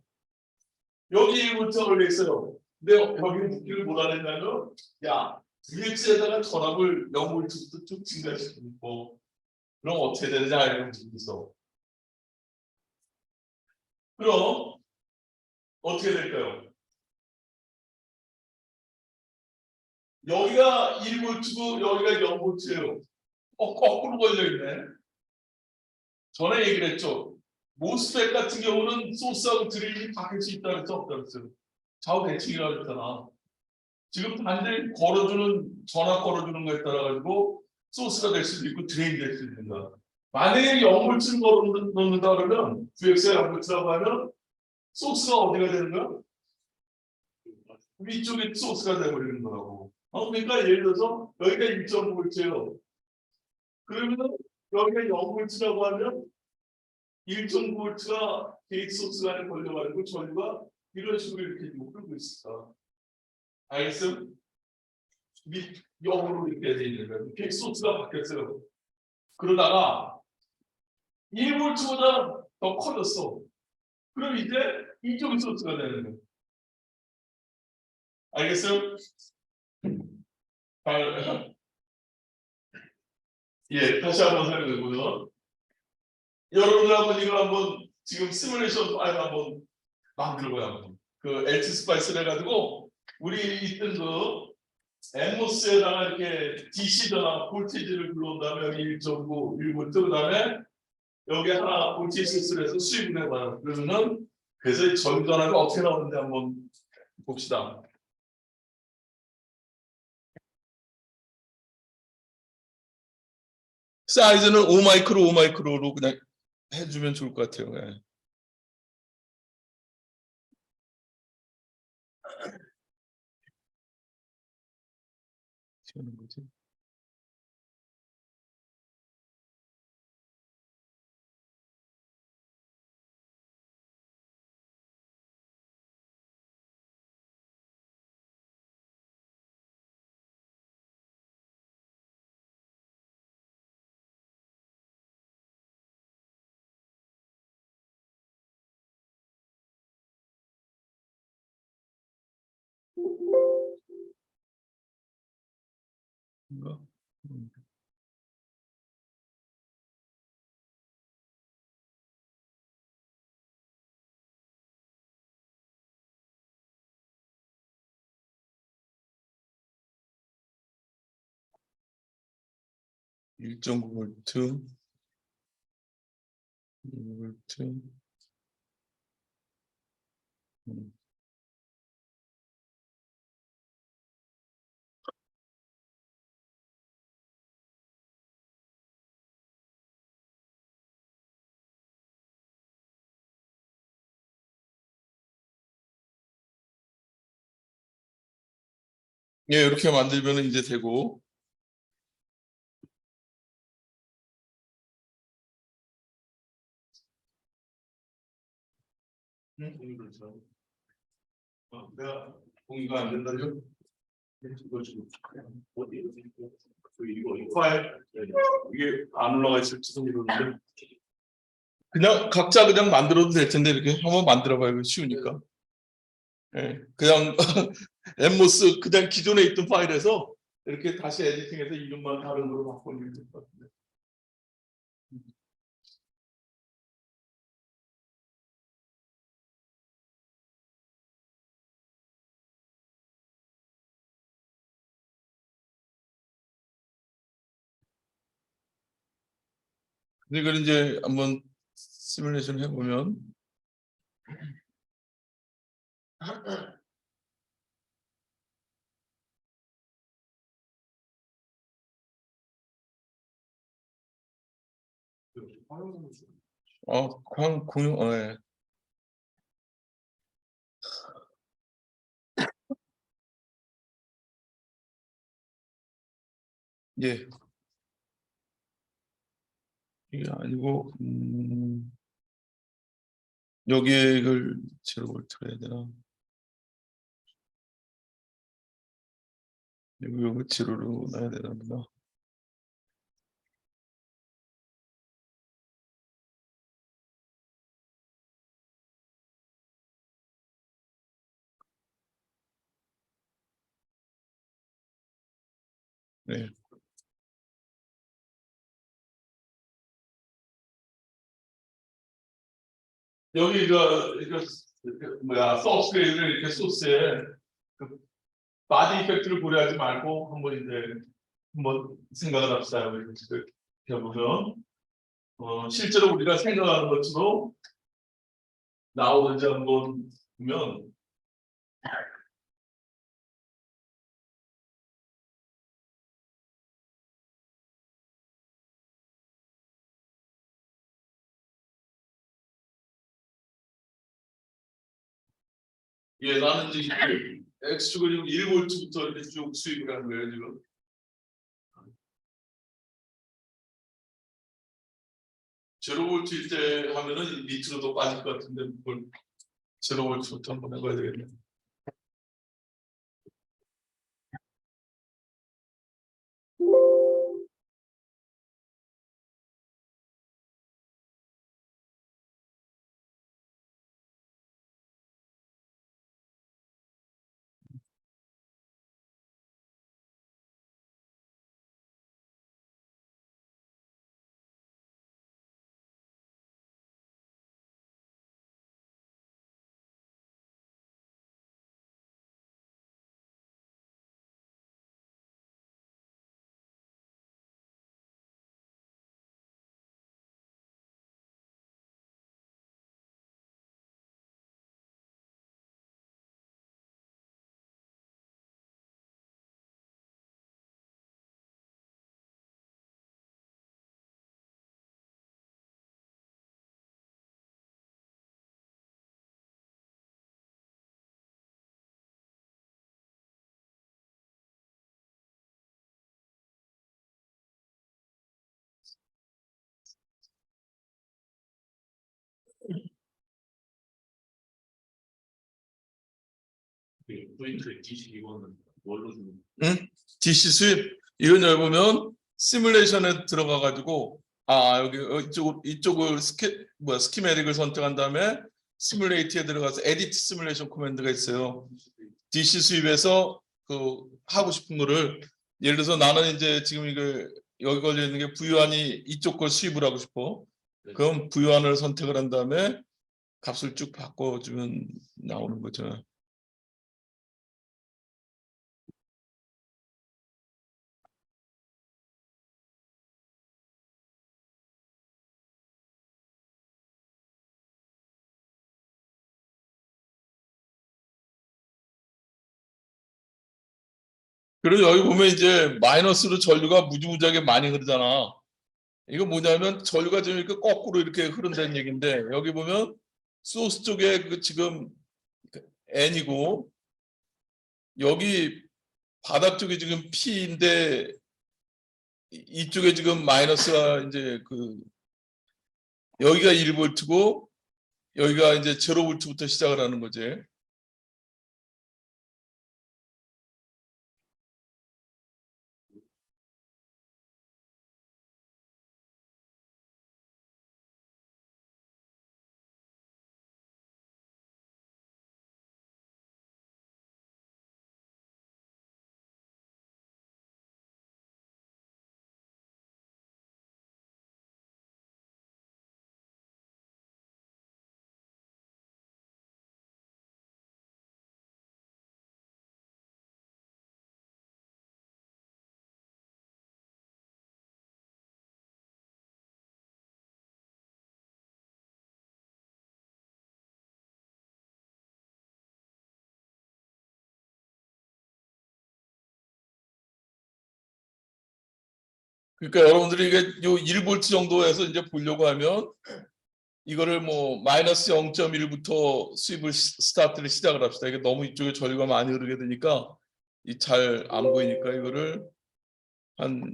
여기 문자 걸려 있어요. 근데 여기 묻기를 못 알았냐면, 야, VX에다가 전압을 0볼트부터 쭉 증가시키고, 그럼 어떻게 되느냐 이런 문제 있어. 그럼 어떻게 될까요? 여기가 1볼트고 여기가 0볼트예요. 거꾸로 걸려 있네. 전에 얘기를 했죠. 모스펫 같은 경우는 소스하고 드레인이 바뀔 수 있다고 해서 없다고 했어요. 좌우 대칭이라고 했잖아. 지금 단지 전압 걸어주는 거에 따라 가지고 소스가 될 수도 있고 드레인이 될 수도 있는 거야. 만약에 0볼트를 넣는다 그러면 VX가 0볼트라고 하면 소스가 어디가 되는 거야? 위쪽에 소스가 되어버리는 거라고. 그러니까 예를 들어서 여기가 1.9볼트예요. 그러면 여기가 0볼트라고 하면 1.9볼트가 게이트 소스 안에 걸려가지고 전류가 이런 식으로 이렇게 끌고 있을까? 알겠음? 밑 0으로 이렇게 돼 있는 거예요. 게이트 소스가 바뀌었어요. 그러다가 1볼트보다 더 커졌어. 그럼 이제 이쪽이 소스가 되는 거예요. 알겠어요? 예, 다시 한번 설명해 보죠. 여러분들 한번 이걸 한번 지금 시뮬레이션 파일 한번 만들어봐요. 그 엘트 스파이스를 해가지고 우리 있던 그 엠모스에다가 이렇게 DC 전압 볼티지를 불러온 다음에 여기 1.9, 1볼트 그다음에 여기 하나 볼티지를 해서 수입을 해봐요. 그러면은 그래서 전전압이 어떻게 나오는지 한번 봅시다. 사이즈는 5마이크로 5마이크로로 그냥 해주면 좋을 것 같아요. 네. 하는 거지? 이거? 1.9볼트, 2볼트. 예, 이렇게 만들면 이제 되고. 그렇죠. 내가 공유가 안 된다죠? 이거 지금 어디 이거 파일 이게 안 올라가 있을지도 모르는데 그냥 각자 그냥 만들어도 될 텐데 이렇게 한번 만들어봐요. 쉬우니까. 예, 그냥 엠모스 그냥 기존에 있던 파일에서 이렇게 다시 에디팅해서 이름만 다른 걸로 바꾸면 될 것 같은데. 근데 이걸 이제 한번 시뮬레이션 해보면 공유 예. 예. 이게 아니고 여기에 이걸 제로 볼트로 해야 되나? 이거 제로로 놔야 되나 보다. 네. 여기 이거 뭐야 소프트웨어를 이렇게 소스에 그 바디 이펙트를 고려하지 말고 한번 이제 한번 생각을 합시다. 이렇게 보면 실제로 우리가 생각하는 것처럼 나오는지 한번 보면 예, 나는 이제 X축을 지금 1볼트부터 이렇게 쭉 수입을 하는 거예요 지금. 제로 볼트일 때 하면은 밑으로 더 빠질 것 같은데 그걸 제로 볼트부터 한번 해봐야 되겠네. 포인트 DC 이거는 뭘로 주는? DC 수입 이건 여기 보면 시뮬레이션에 들어가 가지고 여기 이쪽을 스키매틱을 선택한 다음에 시뮬레이트에 들어가서 에디트 시뮬레이션 코맨드가 있어요. DC 수입에서 그 하고 싶은 거를 예를 들어서 나는 이제 지금 이거 여기 걸려 있는 게 부유한이 이쪽 걸 수입을 하고 싶어. 그럼 부유한을 선택을 한 다음에 값을 쭉 바꿔주면 나오는 거죠. 그리고 여기 보면 이제 마이너스로 전류가 무지무지하게 많이 흐르잖아. 이거 뭐냐면 전류가 지금 이렇게 거꾸로 이렇게 흐른다는 얘기인데 여기 보면 소스 쪽에 그 지금 N이고 여기 바닥 쪽에 지금 P인데 이쪽에 지금 마이너스가 이제 그 여기가 1볼트고 여기가 이제 0볼트부터 시작을 하는 거지. 그러니까 여러분들이 이게 요 1볼트 정도에서 이제 보려고 하면 이거를 뭐 마이너스 0.1부터 수입을 스타트를 시작을 합시다. 이게 너무 이쪽에 전류가 많이 흐르게 되니까 이 잘 안 보이니까 이거를 한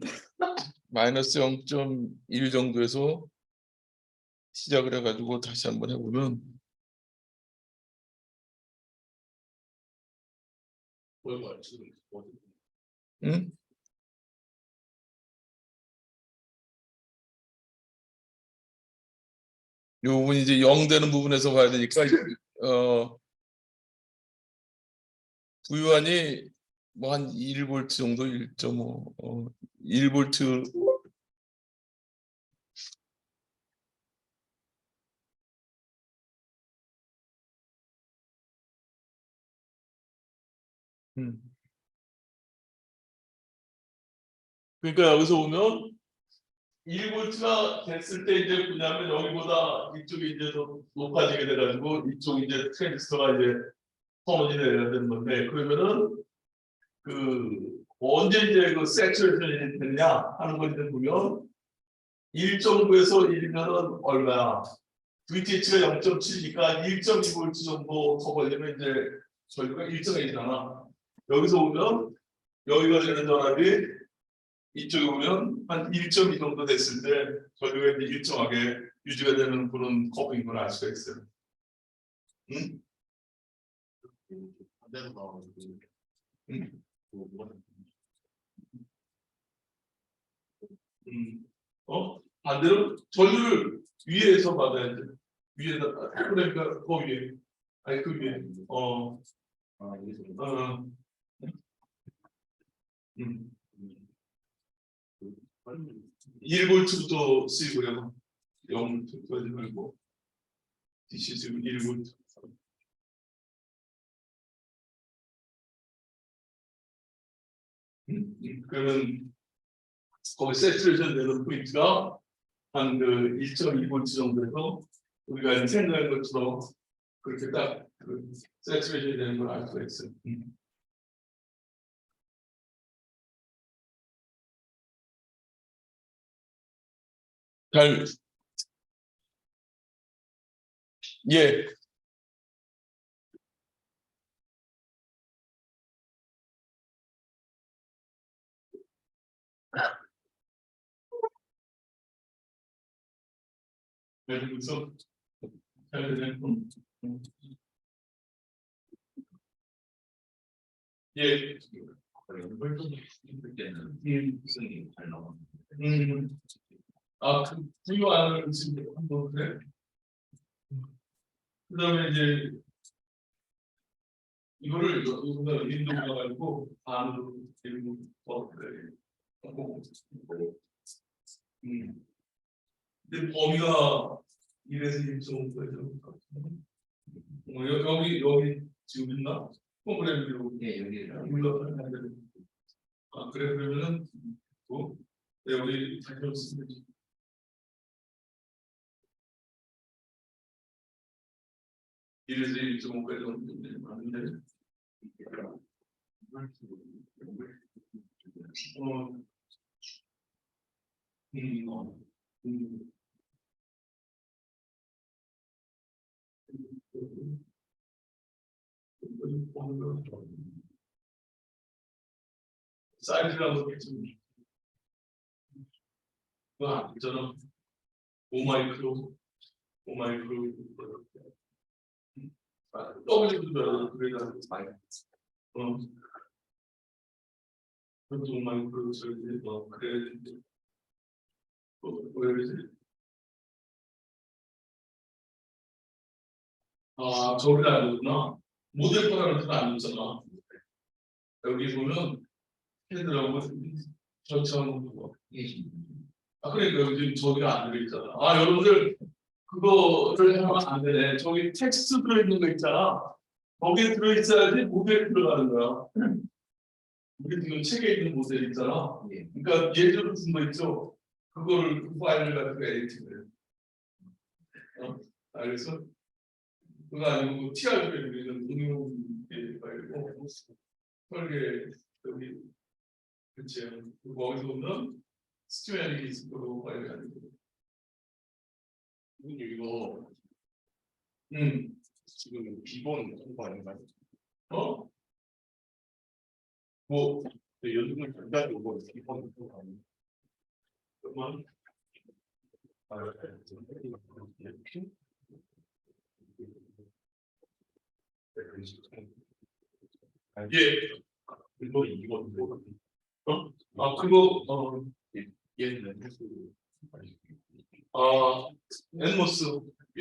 마이너스 0.1 정도에서 시작을 해가지고 다시 한번 해보면 응? 이 부분이 이제 0 되는 부분에서 봐야 되니까 부유한이 뭐 한 1볼트 정도 1.5 1볼트 그러니까 여기서 보면 1볼트가 됐을 때 이제 뭐냐면 여기보다 이쪽이 이제 더 높아지게 돼가지고 이쪽 이제 트랜지스터가 이제 선온이 돼야 되는 건데 그러면은 그 언제 이제 그 세츄레이션이 됐냐 하는 걸 이제 보면 1.9에서 1이면은 얼마야? VTH가 0.7이니까 1.2볼트 정도 더 걸리면 이제 전류가 일정해지잖아. 여기서 보면 여기가 되는 전압이 이쪽에 보면 한 1.2 정도 됐을 때 전류가 이제 일정하게 유지가 되는 그런 커브인 걸 알 수가 있어요. 응? 반대로 나와가지고. 응? 반대로 전류를 위에서 받아야 돼. 위에다 그러니까 그 위에 아니 그 위에 여기서. 1볼트부터 수입을 해서 0볼트까지 말고 DC 지금 1볼트. 그러면 거기 세츄레이션 되는 포인트가 한 그 1.2볼트 정도에서 우리가 생각한 것처럼 그렇게 딱그 세츄레이션이 되는 걸 알 수가 있어요. 잘 예. 그래서 잘 되네. 예. 홀동이 힘들 때는 승이 잘 나오는데 그 부유하는 지금 한번 그래. 그다음에 이제 이거를 여기서 인도가 가지고 반으로 일부 그래. 근데 범위가 1에서 1.5까지. 여기 지금 있나? 프로그램으로 예 여기 올라가는 데. 그래 그러면은 여기 다시 없습니다. 이래서 1.5까지 오는데 맞는데. 사이즈라고 했습니다. 저는 5마이크로 W도 그래서 많이 그것도 5마이크로 저기 그래야 되는데 왜 그러지? 저기를 안 줬구나. 모델 파라미터는 안 줬잖아. 여기 보면 헤드라고 전체하는 거. 그러니까 여기 저기가 안 들어있잖아. 여러분들 그거를 하면 안 되네. 저기 텍스트 들어있는 거 있잖아. 거기에 들어있어야지 모델이 들어가는 거야. 우리 지금 책에 있는 모델 있잖아. 그러니까 예제로 준 거 있죠. 그거를 그 파일을 가지고 에디팅을 해. 알겠어? 그거 아니고 TRP를 있는 응용 파일이고 설계 여기 그치. 거기서 보면 스튜어리 디스크로 파일이 아니고. 이거 지금 기본 정보 아닌가요? 뭐 연습을 전자도 뭐 기본 정보 아닌가요? 그만. 예. 이거 그거 얘는 엠모스 얘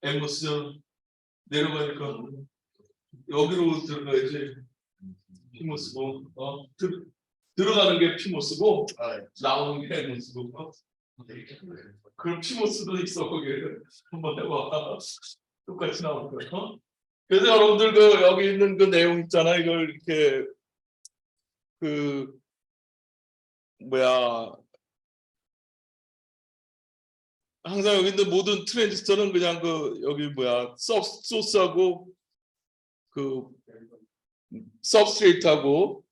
엠모스 내려가니까 여기로 들어가야지. 피모스고 들어가는 게 피모스고 나오는 게 엠모스고. 그럼 피모스도 있어 거기. 한번 해봐. 똑같이 나올 거야. 그래서 여러분들 여기 있는 그 내용 있잖아. 이걸 이렇게 항상 여기 있는 모든 트랜지스터는 그냥 여기 소스하고 서브스트레이트하고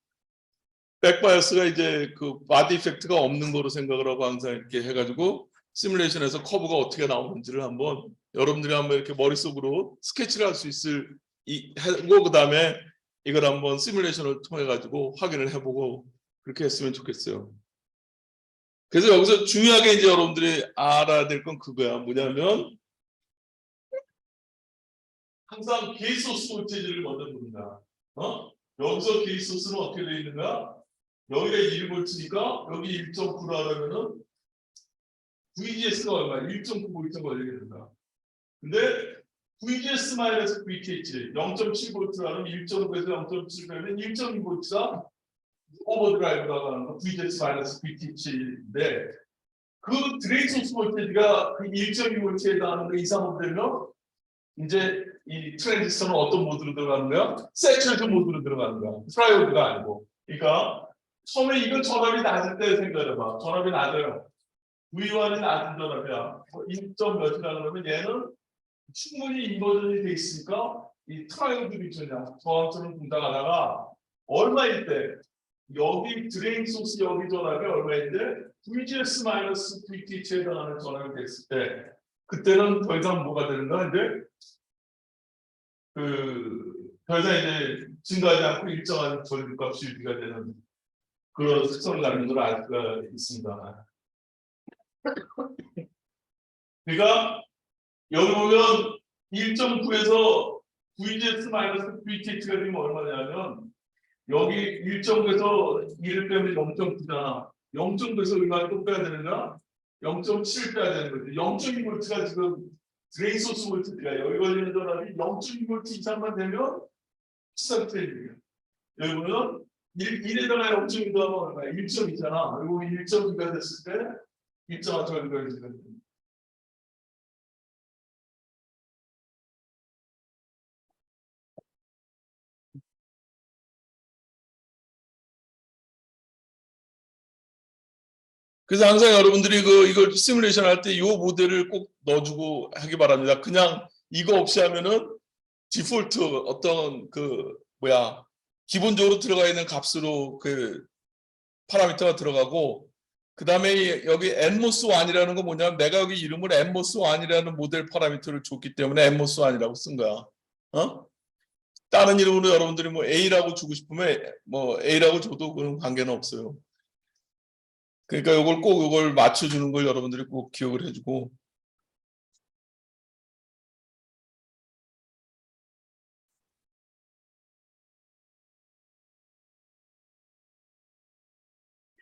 백바이어스가 이제 바디 이펙트가 없는 거로 생각을 하고 항상 이렇게 해가지고 시뮬레이션에서 커브가 어떻게 나오는지를 한번 여러분들이 한번 이렇게 머릿속으로 스케치를 할 수 있을 하고 그다음에 이걸 한번 시뮬레이션을 통해 가지고 확인을 해보고 그렇게 했으면 좋겠어요. 그래서 여기서 중요하게 이제 여러분들이 알아야 될 건 그거야. 뭐냐면 항상 게이트 소스 볼테이지를 먼저 봅니다. 여기서 게이트 소스는 어떻게 되어 있는가? 여기가 1V니까 여기 1.9로 하려면은 VGS가 얼마야? 1.9V 걸리겠다. 근데 VGS-VTH 0.7V라면 1.9에서 0.7배면 1.2V가 오버드라이브라고 하는 거 VGS-VTH인데 그 드레인 소스 볼테이지가 그 1.2V에 해당하는 거 이상으로 되면 이제 이 트랜지스터는 어떤 모드로 들어가는 거야? 세츄레이트 모드로 들어가는 거야. 트라이오드가 아니고. 그러니까 처음에 이거 전압이 낮을 때 생각해봐. 전압이 낮아요. V1이 낮은 전압이야. 1점 몇이라 그러면 얘는 충분히 인버전이 돼 있으니까 이 트라이오드 리전이야. 저항처럼 분당하다가 얼마일 때 여기 드레인 소스 여기 전압이 얼마일 때 VGS-VTH에 해당하는 전압이 됐을 때 그때는 더 이상 뭐가 되는가 이제 더 이상 이제 증가하지 않고 일정한 전류값이 유지가 되는 그런 특성을 가지는 걸 알 수가 있습니다. 그러니까 여기 보면 1.9에서 VGS 마이너스 VTH가 되면 얼마냐면 여기 1.9에서 1을 빼면 0.9잖아. 0.9에서 얼마를 또 빼야 되느냐? 0.7을 빼야 되는 거지. 0.2V가 지금 드레인 소스 볼트가 여기 걸리는 전압이 0.2V 이상만 되면 시상 트레이딩이에요. 여기 보면 1에다가 0.2 더하면 얼마야? 1.2잖아. 그리고 1.2가 됐을 때 1.4 정도가 되는 그래서 항상 여러분들이 이걸 시뮬레이션 할 때 이 모델을 꼭 넣어주고 하기 바랍니다. 그냥 이거 없이 하면은 디폴트 어떤 기본적으로 들어가 있는 값으로 그 파라미터가 들어가고 그 다음에 여기 nmos1이라는 건 뭐냐면 내가 여기 이름을 nmos1이라는 모델 파라미터를 줬기 때문에 nmos1이라고 쓴 거야. 다른 이름으로 여러분들이 뭐 A라고 주고 싶으면 뭐 A라고 줘도 그런 관계는 없어요. 그러니까 이걸 맞춰주는 걸 여러분들이 꼭 기억을 해주고.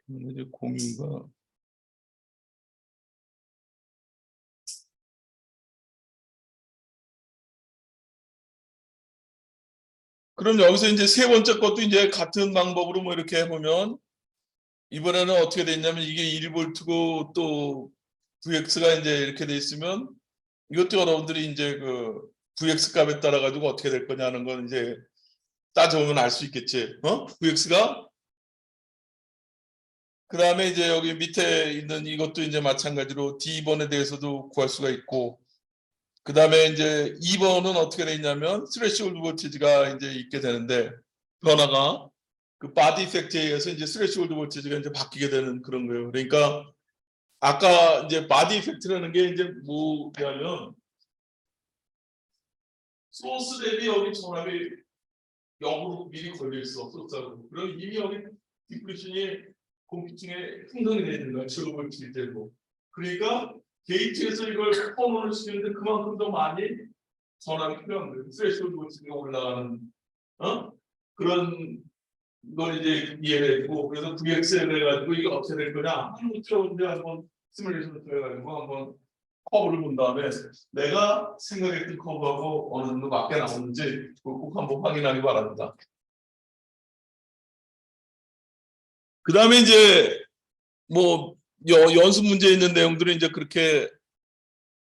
이제 공유가 그럼 여기서 이제 세 번째 것도 이제 같은 방법으로 뭐 이렇게 해보면 이번에는 어떻게 됐냐면 이게 1V고 또 Vx가 이제 이렇게 돼 있으면 이것도 여러분들이 이제 그 Vx 값에 따라 가지고 어떻게 될 거냐는 건 이제 따져보면 알 수 있겠지. Vx가 그 다음에 이제 여기 밑에 있는 이것도 이제 마찬가지로 D번에 대해서도 구할 수가 있고 그 다음에 이제 2번은 어떻게 돼 있냐면 스레시홀드 볼티지가 이제 있게 되는데 변화가 그 바디 이펙트에 의해서 이제 스레시홀드 볼티지가 이제 바뀌게 되는 그런 거예요. 그러니까 아까 이제 바디 이펙트라는 게 이제 뭐냐면 소스 대비 여기 전압이 0으로 미리 걸려 있어 소스하고. 그럼 이미 여기 디프레션이 공기층에 형성이 되어 있는 거야. 제로 볼티지 되고. 그러니까 게이트에서 이걸 퍼먼을 시키는데 그만큼 더 많이 전압이 필요한 거예요. 스레시홀드 볼티지가 올라가는 그런 걸 이제 이해를 했고 그래서 VX를 해가지고 이게 어떻게 될 거냐 한번 시뮬레이션을 해가지고 한번 커브를 본 다음에 내가 생각했던 커브하고 어느 정도 맞게 나오는지 그걸 꼭 한번 확인하기 바랍니다. 그 다음에 이제 뭐 연습 문제 있는 내용들은 이제 그렇게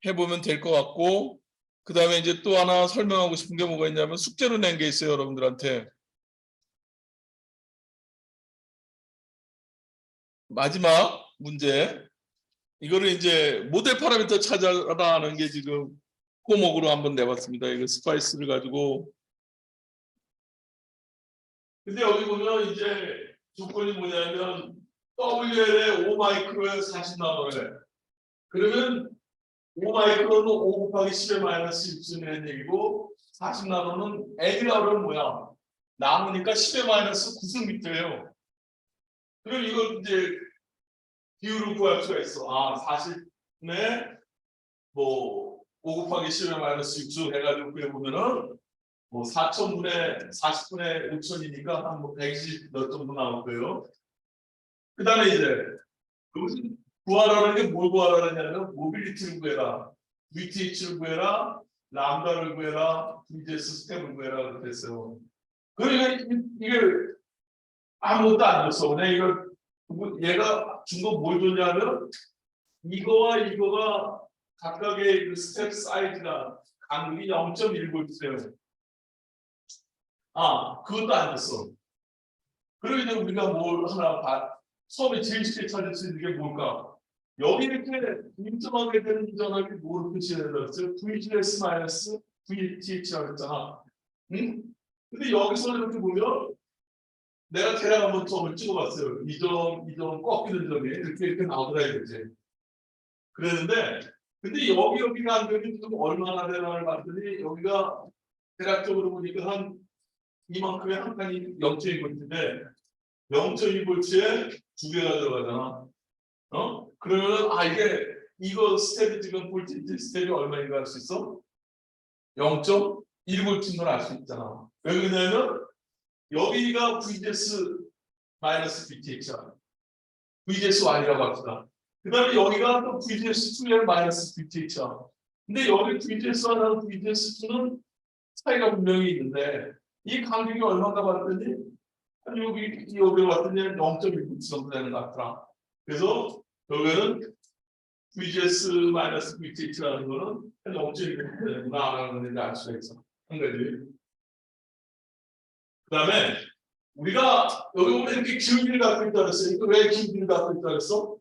해보면 될 것 같고 그 다음에 이제 또 하나 설명하고 싶은 게 뭐가 있냐면 숙제로 낸 게 있어요 여러분들한테. 마지막 문제 이거를 이제 모델 파라미터 찾아라는 게 지금項目으로 한번 내봤습니다. 이거 스파이스를 가지고 근데 여기 보면 이제 조건이 뭐냐면 WL에 5마이크로에 40나노래 그러면 5마이크로는 5 곱하기 10의 마이너스 6이라는 얘기고 40나노는 N이라고 하면 뭐야? 남으니까 10의 마이너스 9승미터예요. 그럼 이걸 이제 비율을 구할 수가 있어. 40에 뭐 5 곱하기 10의 마이너스 6수 해가지고 그려보면은 뭐 4,000분의 40분의 5,000이니까 한 뭐 120 몇 정도 나올 거예요. 그 다음에 이제 여기서 구하라는 게 뭘 구하라는 냐면 모빌리티를 구해라, VTH를 구해라, 람다를 구해라, VGS 스텝을 구해라 그렇게 했어요. 그러니까 이게 아무것도 안 줬어. 그냥 이걸 얘가 준 거 뭘 줬냐면 이거와 이거가 각각의 그 스텝 사이즈가 간극이 0.1V예요. 그것도 안 됐어. 그리고 이제 우리가 뭘 하나 처음에 제일 쉽게 찾을 수 있는 게 뭘까? 여기 이렇게 일정하게 되는 전압이 뭐로 표시해놨어요? VGS 마이너스 VTH라고 했잖아. 응? 근데 여기서 이렇게 보면 내가 대략 한번 점을 찍어봤어요. 이 점 꺾이는 점이 이렇게 나오더라 이거지. 그랬는데 근데 여기 간격이 좀 얼마나 되나를 봤더니 여기가 대략적으로 보니까 한 이만큼의 한 칸이 0.2V인데 0.2V에 두 개가 들어가잖아. 그러면 이거 스텝이 지금 볼티지 스텝이 얼마인가 할 수 있어? 0. 1볼트인 걸 알 수 있잖아. 왜 그러냐면 여기가 VGS 마이너스 BTH야. VGS Y라고 합시다. 그 다음에 여기가 또 VGS 2의 마이너스 BTH야. 근데 여기 VGS 1하고 VGS 2는 차이가 분명히 있는데 이 간격이 얼마가 봤더니 여기 봤더니 0.1 정도 되는 것 같더라. 그래서 결국에는 VGS 마이너스 BTH라는 거는 0.1 되는구나 하는 걸 알 수가 있어. 한 가지. 그 다음에 우리가 여기 보면 이렇게 기울기를 갖고 있다 그랬어요. 이거 왜 기울기를 갖고 있다 그랬어?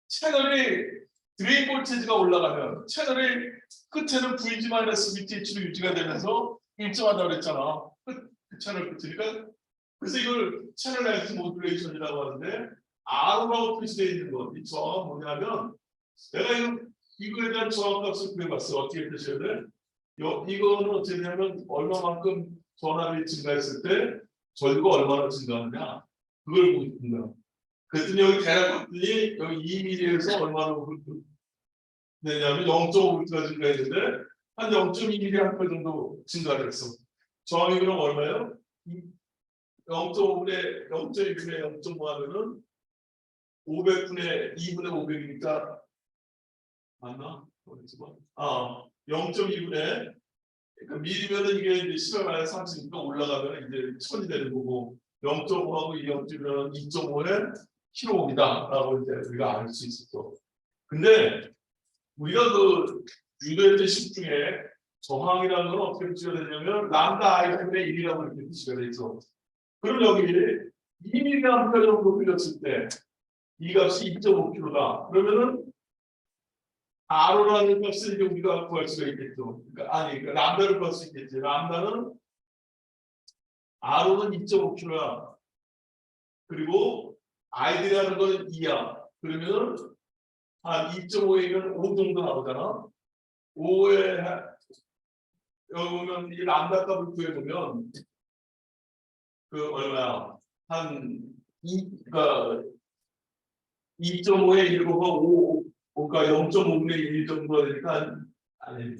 채널이 드레인 볼테이지가 올라가면 채널의 끝에는 VG-BTH로 유지가 되면서 일정하다 그랬잖아. 그 채널 끝이니까. 그래서 이걸 채널 렌스 모듈레이션이라고 하는데 R라고 표시되어 있는 것. 이 저항은 뭐냐면 내가 이거에 대한 저항값을 구해봤어. 어떻게 표시해야 돼? 이거는 어떻게 되냐면 얼마만큼 전압이 증가했을 때 전류가 얼마나 증가하느냐 그걸 보고 있는 거야. 그랬더니 여기 대략 봤더니 여기 2mm에서 얼마나 되냐면 0.5V가 증가했는데 한 0.2mA 정도 증가를 했어. 저항이 그럼 얼마예요? 0.5분의 0.1분의 0.5 하면은 500분의 2분의 500이니까 맞나? 0.2분의 그러니까 미리면은 이게 이제 10의 마이너스 30이니까 올라가면 이제 1000이 되는 거고 0.5하고 0.1은 2.5의 킬로옴이다라고 이제 우리가 알 수 있었어. 근데 우리가 그 유도의 식 중에 저항이라는 건 어떻게 표시가 되냐면 람다 I분의 1이라고 이렇게 표시가 돼 있어. 그럼 여기 2mA 정도 흘렸을 때 이 값이 2.5kg다. 그러면은 R라는 값을 이제 우리가 구할 수가 있겠죠. 그러니까 람다를 구할 수 있겠지. 람다는 R는 2.5kg야. 그리고 Id라는 건 2야. 그러면은 한 2.5이면 5 정도 나오잖아. 5에 여기 보면 이 람다 값을 구해보면 그 얼마야? 한 2, 그러니까 2.5에 1곱하면 5가 0.5분의 1 정도가 되니까 아니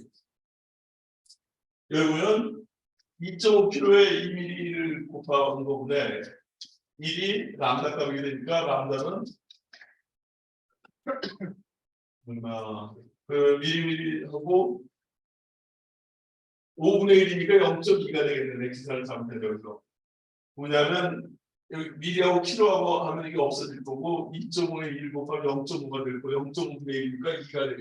여기 보면 2.5kg에 2mm를 곱하는 거보다 1이 람다 값이 되니까 람다는 얼마 그 미리미리하고 5분의 1이니까 0.2가 되겠네. 계산을 잘못해서 뭐냐면 여기 미리하고 킬로하고 하면 이게 없어질 거고 2.5에 1 곱하면 0.5가 될 거고 0.5분의 1이니까 2가 될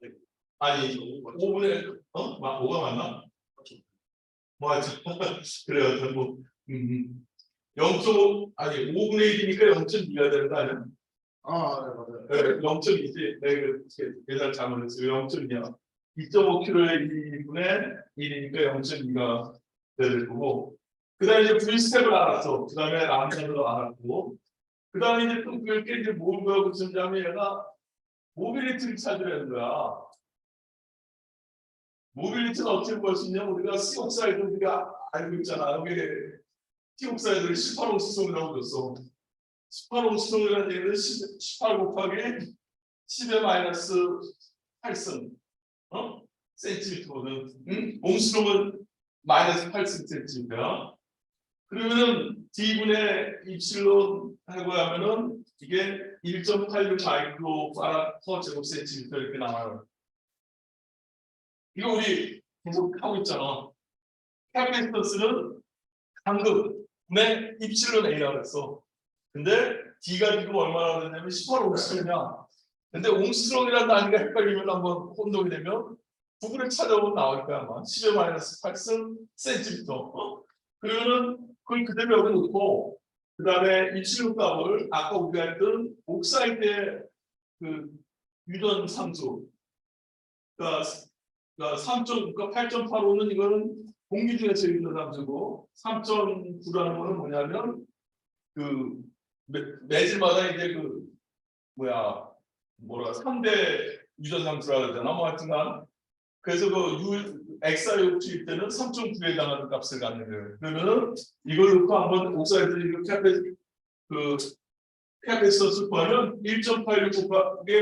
거고 아니 5분의 5가 맞나? 뭐 하여튼 그래요. 뭐 0.5 아니 5분의 1이니까 0.2가 되는 거 아니야? 맞아요. 네, 0.2지. 내가 계산 잘못했어요. 0.2야. 2.5kg의 2분의 1이니까 0.2가 될 거고. 그 다음에 이제 V스텝을 알았어. 그 다음에 람다를 알았고. 그 다음에 이제 또 그렇게 이제 뭘 배우고 있었냐면 얘가 모빌리티를 찾으려는 거야. 모빌리티는 어떻게 볼 수 있냐면 우리가 C옥사이드 우리가 알고 있잖아. 여기 T옥사이드를 18호 수송이라고 줬어. 18호 수송이라는 얘기는 18 곱하기 10의 마이너스 8승 센티미터거든. 옹수롱은 마이너스 8승 센티미터야. 그러면은 D분의 입실론 하고 하면은 이게 1.86 마이크로 파라 퍼 제곱 센티미터 이렇게 나와요. 이거 우리 계속 하고 있잖아. 캐피스턴스는 간극분의 입실론 A라고 했어. 근데 D가 지금 얼마나 되냐면 18 옹수롱이야. 근데 옹수롱이라는 단위가 헷갈리면 한번 혼동이 되면 구글을 찾아보면 나올 거야 아마. 10의 마이너스 8승 센티미터. 그러면은 그걸 그대로 여기 놓고 그 다음에 입실론 값을 아까 우리가 했던 옥사이드의 그 유전 상수 그러니까 8.85는 이거는 공기 중에서 유전 상수고 3.9라는 거는 뭐냐면 그 매질마다 이제 그 뭐라 3대 유전 상수라고 그러잖아. 뭐 하여튼간 그래서 그 엑사이오 투입 때는 3.9에 해당하는 값을 갖는 거예요. 그러면은 이걸 놓고 한번 옥사이드 캐피스턴스 구하면 1.86 곱하기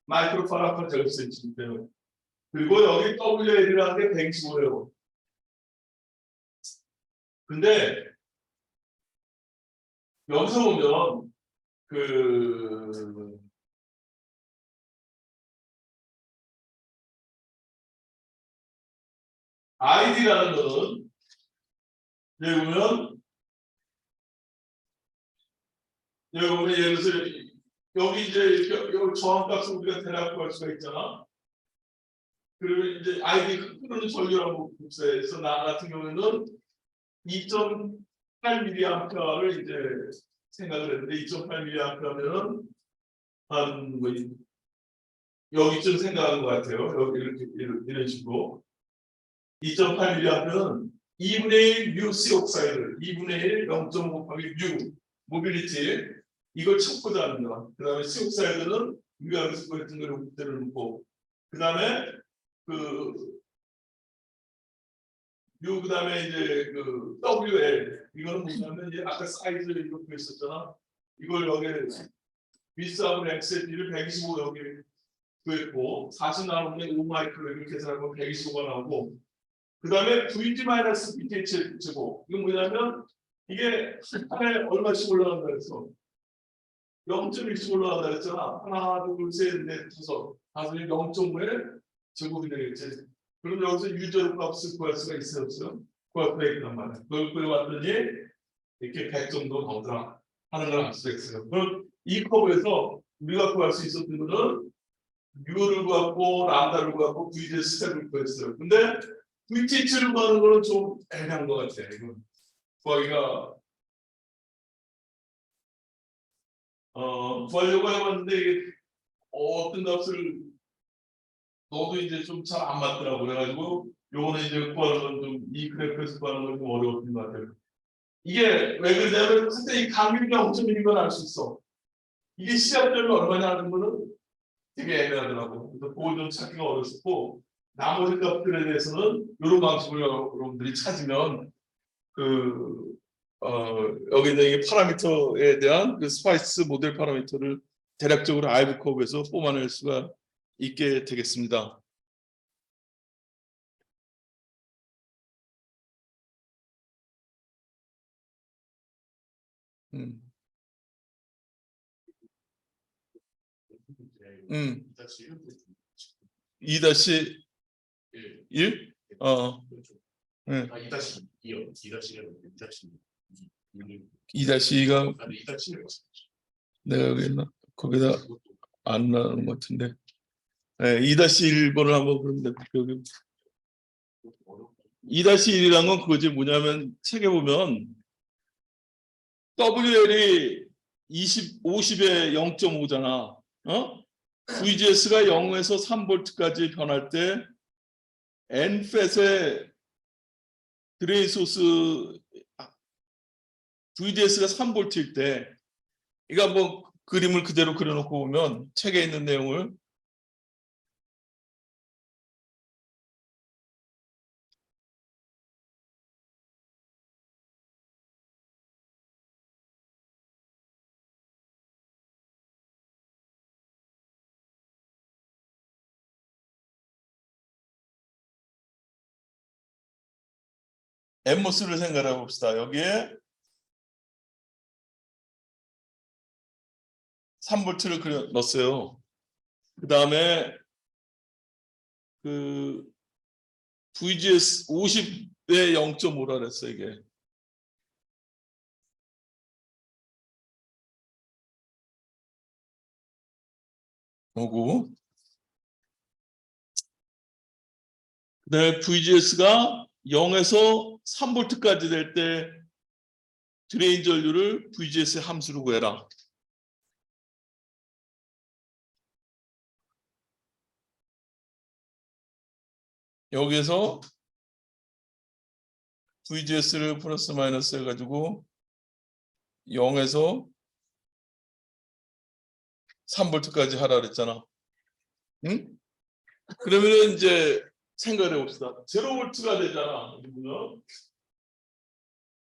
마이크로 파라파 제곱 센티미터. 그리고 여기 WL이라는 게 125예요. 근데 여기서 보면 그 ID라는 거는 여기 보면 예를 들어서 여기 이제 여기 저항값을 우리가 대략 구할 수가 있잖아. 그리고 이제 ID 흐르는 전류라고 복사해서 나 같은 경우에는 2.8mA를 이제 생각을 했는데 2.8mA면은 한 뭐 여기쯤 생각한 것 같아요. 여기 이런 식으로 2.8mA는 2분의 1 뮤C 옥사이드 2분의 1 0.5 곱하기 뮤 모빌리티 이걸 찾고자 합니다. 그 다음에 C 옥사이드는 우리가 여기서 했던 걸 그대로 놓고 그 다음에 그 다음에 이제 그 WL 이거는 뭐냐면 이제 아까 사이즈를 이렇게 했었잖아. 이걸 여기 미스하고 XLP를 125 여기 구했고 40 나오면 5 마이크로 이렇게 계산하면 125가 나오고 그 다음에 VG-BTH 제곱 이건 뭐냐면 이게 한에 얼마씩 올라간다 그랬어. 0.1씩 올라간다 그랬잖아. 하나, 둘, 셋, 넷, 다섯이 0.5의 제곱이 되겠지. 그럼 여기서 유저 값을 구할 수가 있어요, 없어요? 구할 수가 있단 말이야. 그걸 구해봤더니 이렇게 100 정도 나오더라 하는 걸 알 수가 있어요. 그럼 이 커브에서 우리가 구할 수 있었던 거는 U를 구하고 람다를 구하고 VJ 스텝을 구했어요. 근데 VTH를 구하는 거는 좀 애매한 것 같아요. 이건 구하기가 구하려고 해봤는데 이게 어떤 값을 너도 이제 좀 잘 안 맞더라고. 그래가지고 요거는 이제 구하는 건 좀 이 그래프에서 구하는 건 좀 어려웠던 것 같아요. 이게 왜 그러냐면 그때 이 강률이 0.1인 건 알 수 있어. 이게 시합점이 얼마냐 하는 거는 되게 애매하더라고. 그래서 그걸 좀 찾기가 어렵고 나머지 값들에 대해서는 이런 방식으로 여러분들이 찾으면 여기 있는 이 파라미터에 대한 그 스파이스 모델 파라미터를 대략적으로 아이브 커브에서 뽑아낼 수가 있게 되겠습니다. 음. 2-1? 2-2요. 2-2가 2-1. 내가 여기나 거기다 안 나오는 것 같은데. 네, 2-1번을 한번 그런데 여기 2-1이란 건 그거지. 뭐냐면 책에 보면 WL이 50에 0.5잖아. VGS가 0에서 3V까지 변할 때 NFET의 드레인 소스 VGS가 3V일 때 이거 한번 그림을 그대로 그려놓고 보면 책에 있는 내용을 엠모스를 생각해 봅시다. 여기에 3V를 그려 넣었어요. 그 다음에 그 VGS 50에 0.5라 그랬어 이게. 오고 그다음에 VGS가 0에서 3V까지 될 때 드레인 전류를 VGS의 함수로 구해라. 여기에서 VGS를 플러스 마이너스 해가지고 0에서 3V까지 하라 그랬잖아. 응? 그러면 이제 생각해 봅시다. 0V가 되잖아.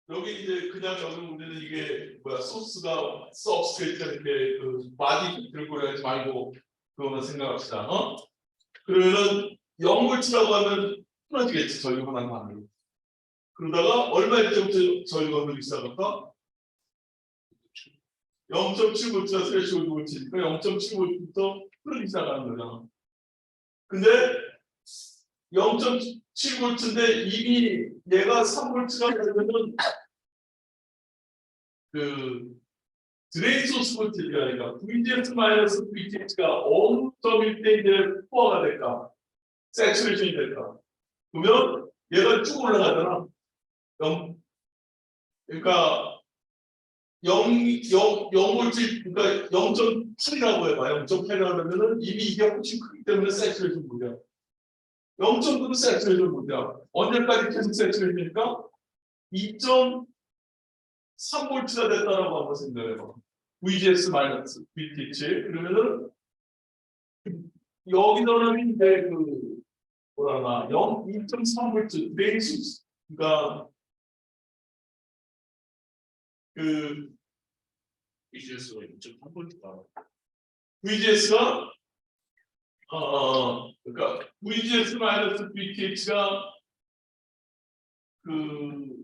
여기 이제 그냥 여기 우리는 이게 뭐야 소스가 서브스트레이트 이렇게 그 바디 들고 하지 말고 그거만 생각합시다. 그러면은 0볼트라고 하면 풀어지겠지. 전류가 나면. 그러다가 얼마일 때부터 전류가 흐르기 시작할까? 0.7V가 스레시홀드 볼트니까 0.7V부터 흐르기 시작하는 거잖아. 근데 0.7V인데 이미 얘가 3V가 되면은 그 드레인 소스 볼트가 VGS 마이너스 VTH가 어느 점일 때 이제 포화가 될까? 세츄레이션이 될까? 그러면 얘가 쭉 올라가잖아. 그러니까 0볼트, 그러니까 0.8이라고 해봐. 0.8이라고 하면은 이미 이게 훨씬 크기 때문에 세츄레이션 못이야. 0.9도 세츄레이션 못이야. 언제까지 계속 세츄레이션이니까 2.3볼트가 됐다라고 한번 생각해봐. VGS 마이너스 VTH. 그러면은 여기서는 이제 그 뭐라나 2.3볼트 베이스, 그러니까 그 BGS가 2.3V가 VGS가 그러니까 VGS 마이너스 VTH가 그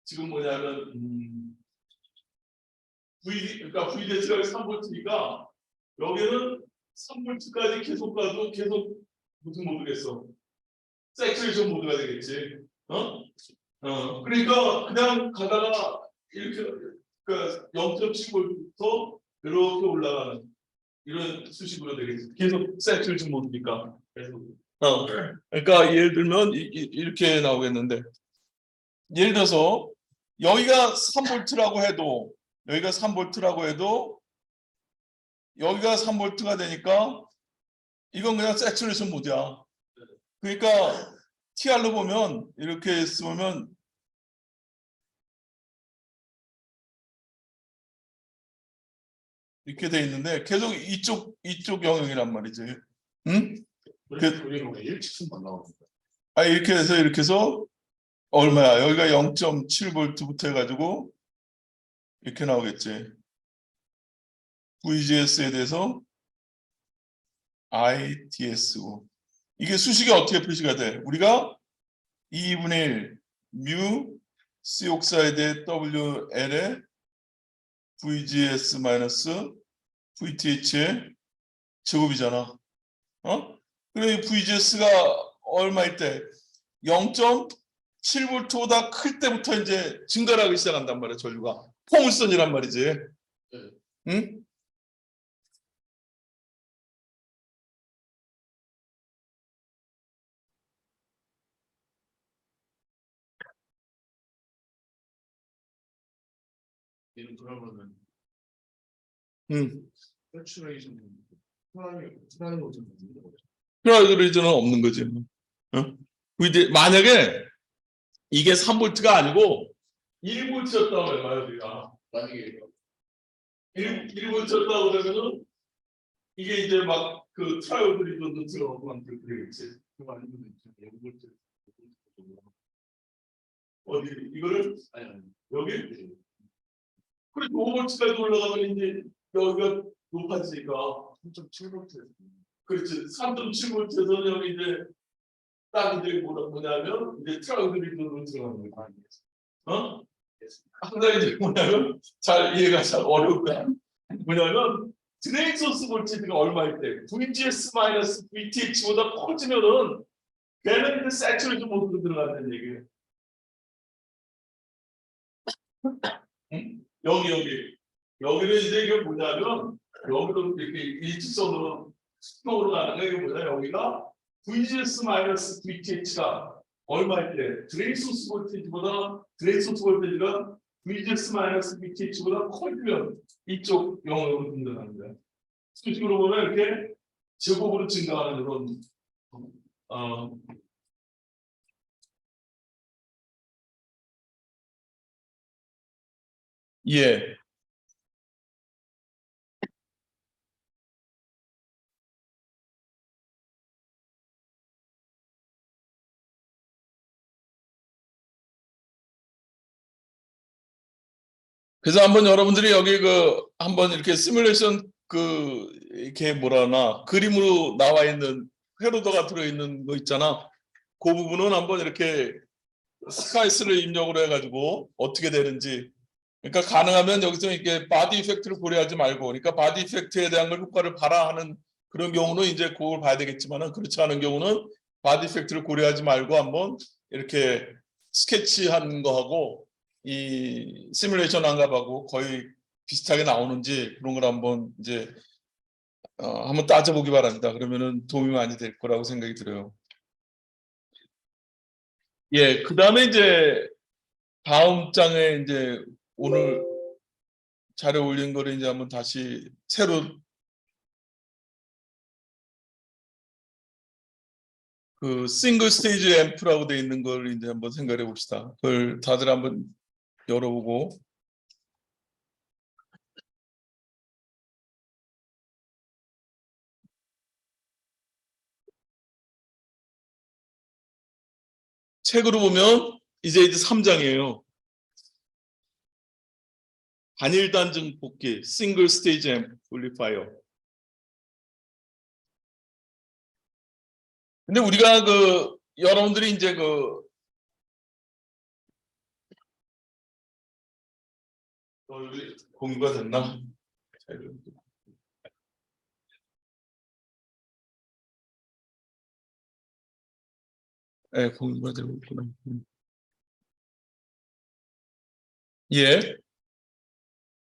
지금 뭐냐면 그러니까 VGS가 3볼트니까 여기는 3볼트까지 계속 가도 계속 무슨 모드겠어? 세츄레이션 모드가 되겠지. 그러니까 그냥 가다가 이렇게 그러니까 0.7볼트부터 이렇게 올라가는 이런 수식으로 되겠지. 계속 세츄레이션 모드니까. 계속. 그러니까 예를 들면 이렇게 나오겠는데, 예를 들어서 여기가 3볼트라고 해도 여기가 3볼트가 되니까 이건 그냥 세츄레이션 모드야. 그러니까 TR로 보면 이렇게 쓰면 이렇게 돼 있는데 계속 이쪽 영역이란 말이지. 응? 그림은 일직선만 나오는데. 이렇게 해서 얼마야? 여기가 0.7V부터 해가지고 이렇게 나오겠지. VGS에 대해서 ITS고, 이게 수식이 어떻게 표시가 돼? 우리가 2분의 1 뮤 C 옥사이드의 WL의 VGS 마이너스 VTH의 제곱이잖아. 그래 VGS가 얼마일 때? 0.7V보다 클 때부터 이제 증가를 하기 시작한단 말이야. 전류가 포물선이란 말이지. 응? 얘는 그러면은 응. 세츄레이션 트라이 오전 있는 거죠. 플라이드리즈는 없는 거지. 만약에 이게 3V가 아니고 1V였다고 해봐요, 우리가. 만약에 1V였다고 그러면은 이게 이제 막 그 트라이오드리즈도 들어가고 막 그러겠지. 그거 아니면 이제 0V 어디 이거를 아니 여기? 그래 5V까지 올라가면 이제 여기가 높아지니까. 3.7V 그렇지. 3.7V에서는 여기 이제 딱 이제 뭐냐면 이제 트라이오드리즈로 들어가는 거야. 항상 이제 뭐냐면 이해가 잘 어려울 거야. 뭐냐면 드레인 소스 볼티지가 얼마일 때 VGS 마이너스 VTH보다 커지면은 걔는 이제 세츄레이션 모드로 들어간다는 얘기예요. 여기는 이제 이게 뭐냐면 여기로 이렇게 일직선으로 수평으로 가는 게 뭐냐, 여기가 VGS 마이너스 VTH가 얼마일 때 드레인 소스 볼티지가 VGS 마이너스 VTH보다 커지면 이쪽 영역으로 분단하는 거야. 수식으로 보면 이렇게 제곱으로 증가하는 그런 예. 그래서 한번 여러분들이 여기 한번 이렇게 시뮬레이션 이렇게 뭐라나 그림으로 나와 있는 회로도가 들어있는 거 있잖아. 그 부분은 한번 이렇게 스카이스를 입력을 해가지고 어떻게 되는지. 그러니까 가능하면 여기서 이게 바디 이펙트를 고려하지 말고, 그러니까 바디 이펙트에 대한 걸 효과를 봐라 하는 그런 경우는 이제 그걸 봐야 되겠지만은, 그렇지 않은 경우는 바디 이펙트를 고려하지 말고 한번 이렇게 스케치한 거하고 이 시뮬레이션 한값하고 거의 비슷하게 나오는지 그런 걸 한번 이제 한번 따져보기 바랍니다. 그러면은 도움이 많이 될 거라고 생각이 들어요. 예, 그 다음에 이제 다음 장에 이제 오늘 자료 올린 거를 이제 한번 다시 새로 그 싱글 스테이지 앰프라고 돼 있는 걸 이제 한번 생각해 봅시다. 그걸 다들 한번 열어보고. 책으로 보면 이제 3장이에요. 단일 단증 뽑기, 싱글 스테이지 앰플리파이어. 근데 우리가 그 여러분들이 이제 그 여기 공유가 됐나? 네, 공유가 되고 있구나. 예.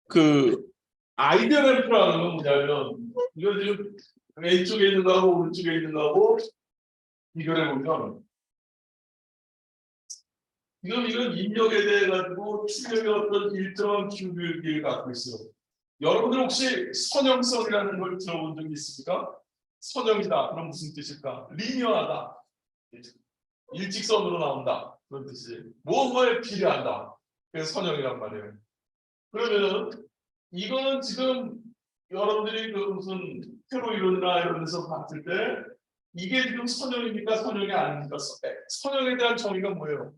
그 아이디어 램프라는 건 뭐냐면 이거 지금 왼쪽에 있는 거하고 오른쪽에 있는 거하고 비교해 보면 지금 이건 입력에 대해 가지고 출력의 어떤 일정한 기울기를 갖고 있어요. 여러분들 혹시 선형성이라는 걸 들어본 적이 있습니까? 선형이다. 그럼 무슨 뜻일까? 리니어하다. 일직선으로 나온다. 그런 뜻이. 무언가에 비례한다. 그래서 선형이란 말이에요. 그러면은 이거는 지금 여러분들이 그 무슨 표로 이론이나 이런 데서 봤을 때 이게 지금 선형입니까? 선형이 아닙니까? 선형에 대한 정의가 뭐예요?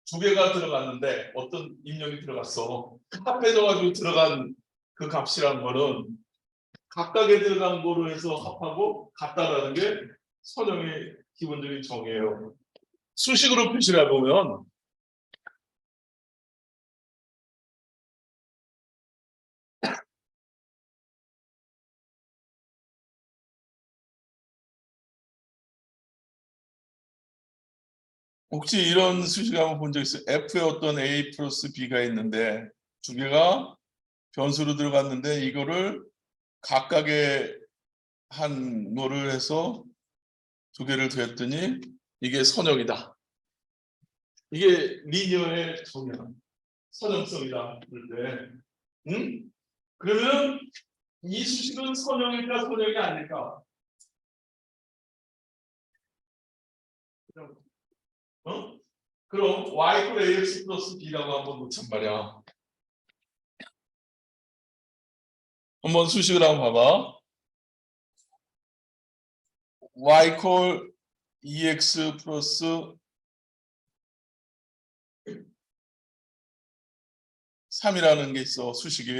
두 개가 들어갔는데 어떤 입력이 들어갔어. 합해져가지고 들어간 그 값이란 거는 각각에 들어간 거로 해서 합하고 같다라는 게 선형의 기본적인 정의예요. 수식으로 표시를 해보면 혹시 이런 수식 한번 본 적 있어요? F에 어떤 A 플러스 B가 있는데 두 개가 변수로 들어갔는데 이거를 각각의 한 노를 해서 두 개를 더했더니 이게 선형이다. 이게 리니어의 정의야. 선형성이다. 그럴 때. 응? 그러면 이 수식은 선형일까 선형이 아닐까? 어? 그럼 y ax 플러스 b라고 한번 놓잔 말이야. 한번 수식을 한번 봐봐. y ex 플러스 3이라는 게 있어, 수식이.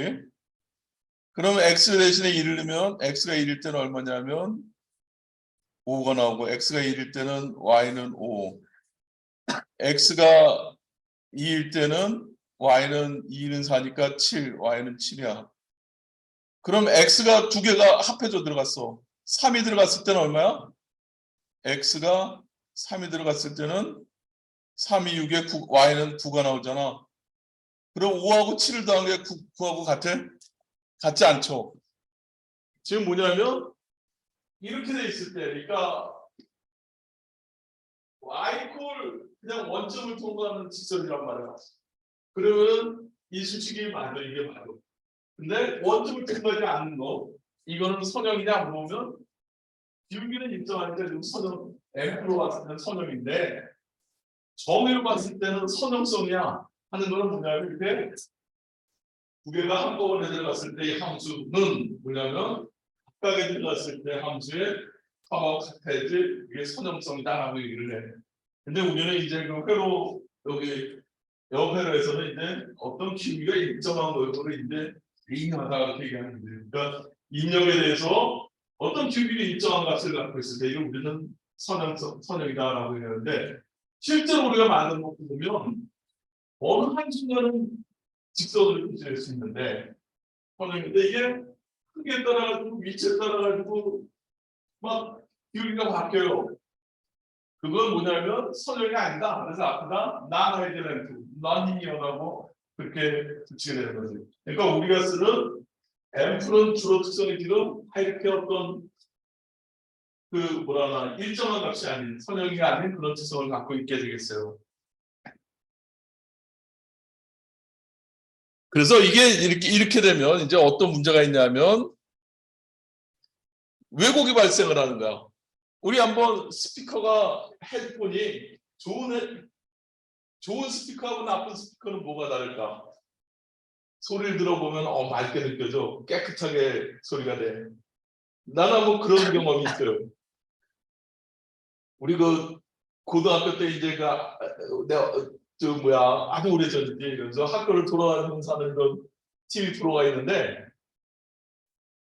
그러면 x 대신에 1을 넣으면 x가 1일 때는 얼마냐면 5가 나오고 x가 1일 때는 y는 5. x가 2일 때는 y는 2는 4니까 7, y는 7이야. 그럼 x가 두 개가 합해져 들어갔어. 3이 들어갔을 때는 얼마야? x가 3이 들어갔을 때는 3이 6에 9, y는 9가 나오잖아. 그럼 5하고 7을 더한 게 9하고 같아? 같지 않죠. 지금 뭐냐면 이렇게 돼 있을 때, 그러니까 y 그냥 원점을 통과하는 직선이란 말이야. 그러면 이 수식이 맞아, 이게 맞아. 근데 원점을 통과하지 않는 거, 이거는 선형이냐 물어보면 기울기는 일정하니까 지금 선형 F로 봤을 때는 선형인데 정의로 봤을 때는 선형성이야 하는 거는 뭐냐면 이렇게 두 개가 한꺼번에 들어갔을 때 이 함수는 뭐냐면 각각에 들어갔을 때 함수의 값하고 같아야지 이게 선형성이다라고 얘기를 해. 근데 우리는 이제 그 회로 여기 여회로에서는 이제 어떤 기울기가 일정한 거를 이제 리니어하다 이렇게 얘기하는데, 그러니까 입력에 대해서 어떤 규칙이 일정한 값을 갖고 있을 때 이걸 우리는 선형이다라고 얘기하는데, 실제로 우리가 만든 거 보면 어느 한 순간은 직선으로 표시할 수 있는데 선형인데 이게 크기에 따라 가지고 위치에 따라 가지고 막 규칙가 바뀌어요. 그건 뭐냐면 선형이 아니다. 그래서 앞에다 non-identity, non-linear라고 그렇게 붙이게 되는 거지. 그러니까 우리가 쓰는 앰플은 주로 특성이 지금 이렇게 어떤 그 뭐라나 일정한 값이 아닌 선형이 아닌 그런 특성을 갖고 있게 되겠어요. 그래서 이게 이렇게 되면 이제 어떤 문제가 있냐면 왜곡이 발생을 하는 거야. 우리 한번 스피커가 헤드폰이 좋은 스피커하고 나쁜 스피커는 뭐가 다를까? 소리를 들어보면 맑게 느껴져. 깨끗하게 소리가 돼. 나는 한번 그런 경험이 있어요. 우리 그 고등학교 때 이제 내가 저 뭐야 아주 오래전이지. 그래서 학교를 돌아다니면서 하는 그런 TV 프로가 있는데